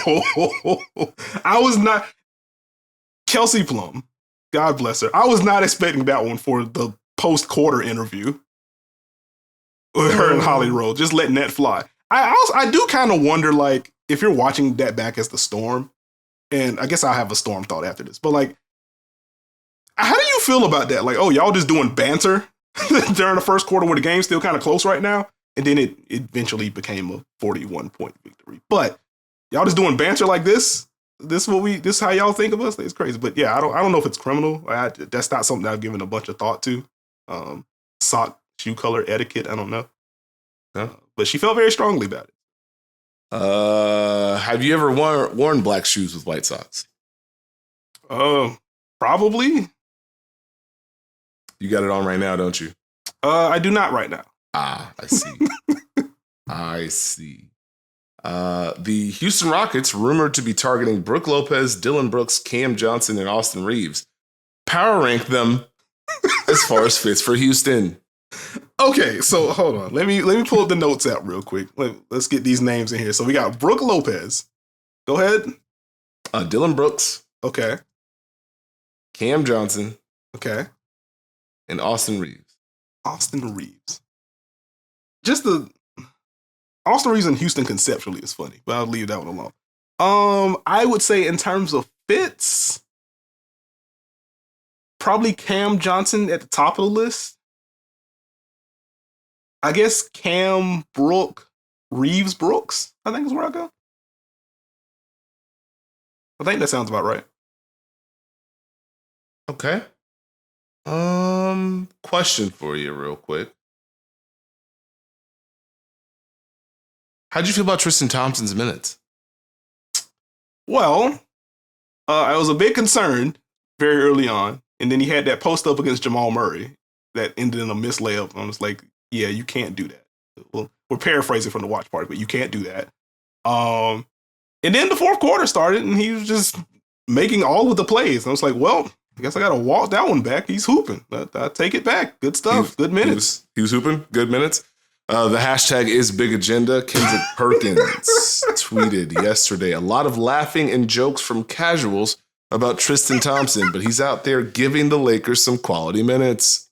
I was not. Kelsey Plum, God bless her. I was not expecting that one for the post-quarter interview with her and Holly Rhodes, just letting that fly. I do kind of wonder, like, if you're watching that back as the Storm, and I guess I'll have a Storm thought after this, but, like, how do you feel about that? Like, oh, y'all just doing banter during the first quarter where the game's still kind of close right now? And then it eventually became a 41-point victory. But y'all just doing banter like this? This is how y'all think of us? It's crazy. But yeah, I don't know if it's criminal. That's not something I've given a bunch of thought to. Sock, shoe color, etiquette, I don't know. But she felt very strongly about it. Have you ever worn black shoes with white socks? Probably. You got it on right now, don't you? I do not right now. Ah, I see. I see. The Houston Rockets rumored to be targeting Brooke Lopez, Dylan Brooks, Cam Johnson, and Austin Reeves. Power rank them as far as fits for Houston. Okay, so hold on. Let me pull up the notes out real quick. Let's get these names in here. So we got Brooke Lopez. Go ahead. Dylan Brooks. Okay. Cam Johnson. Okay. And Austin Reeves. Austin Reeves. Austin Reeves in Houston conceptually is funny, but I'll leave that one alone. I would say in terms of fits, probably Cam Johnson at the top of the list. I guess Cam, Brooke, Reeves, Brooks, I think is where I go. I think that sounds about right. Okay. Question for you real quick. How'd you feel about Tristan Thompson's minutes? Well, I was a bit concerned very early on, and then he had that post up against Jamal Murray that ended in a missed layup. I was like, yeah, you can't do that. Well, we're paraphrasing from the watch party, but you can't do that. And then the fourth quarter started, and he was just making all of the plays. I was like, well, I guess I got to walk that one back. He's hooping. I take it back. Good stuff. Good minutes. He was hooping. Good minutes. The hashtag is Big Agenda. Kendrick Perkins tweeted yesterday a lot of laughing and jokes from casuals about Tristan Thompson, but he's out there giving the Lakers some quality minutes.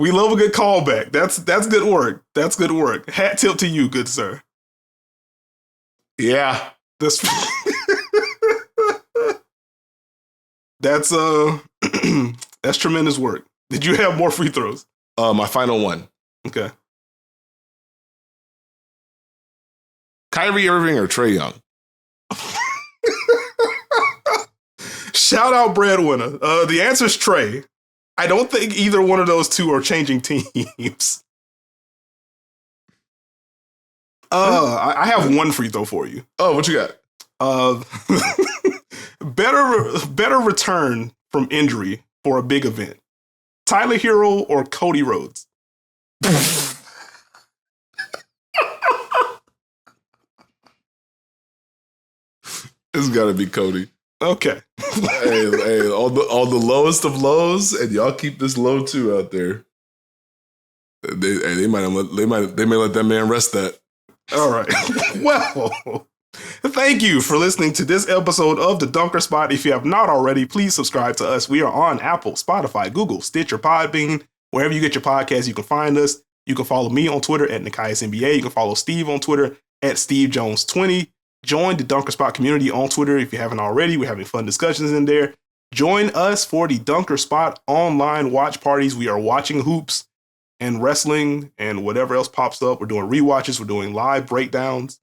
We love a good callback. That's good work. That's good work. Hat tip to you, good sir. Yeah. That's that's tremendous work. Did you have more free throws? My final one. Okay. Kyrie Irving or Trae Young? Shout out breadwinner. The answer is Trae. I don't think either one of those two are changing teams. I have one free throw for you. Oh, what you got? Better return from injury for a big event. Tyler Herro or Cody Rhodes? It's got to be Cody. Okay. hey, all the lowest of lows, and y'all keep this low too out there. They may let that man rest that. All right. Well, thank you for listening to this episode of The Dunker Spot. If you have not already, please subscribe to us. We are on Apple, Spotify, Google, Stitcher, Podbean. Wherever you get your podcasts, you can find us. You can follow me on Twitter at Nekias NBA. You can follow Steve on Twitter at SteveJones20. Join the Dunker Spot community on Twitter if you haven't already. We're having fun discussions in there. Join us for the Dunker Spot online watch parties. We are watching hoops and wrestling and whatever else pops up. We're doing rewatches. We're doing live breakdowns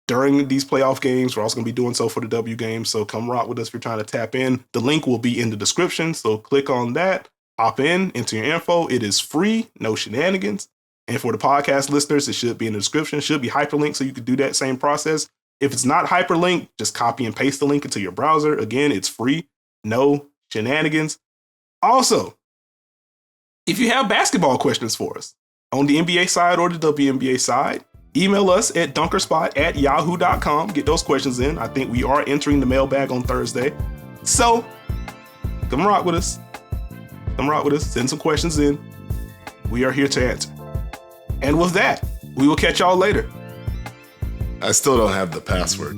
during these playoff games. We're also going to be doing so for the W games. So come rock with us if you're trying to tap in. The link will be in the description. So click on that, hop in, enter your info. It is free, no shenanigans. And for the podcast listeners, it should be in the description. It should be hyperlinked so you can do that same process. If it's not hyperlinked, just copy and paste the link into your browser. Again, it's free, no shenanigans. Also, if you have basketball questions for us on the NBA side or the WNBA side, email us at dunkerspot@yahoo.com. Get those questions in. I think we are entering the mailbag on Thursday. So come rock with us. Come rock with us. Send some questions in. We are here to answer. And with that, we will catch y'all later. I still don't have the password.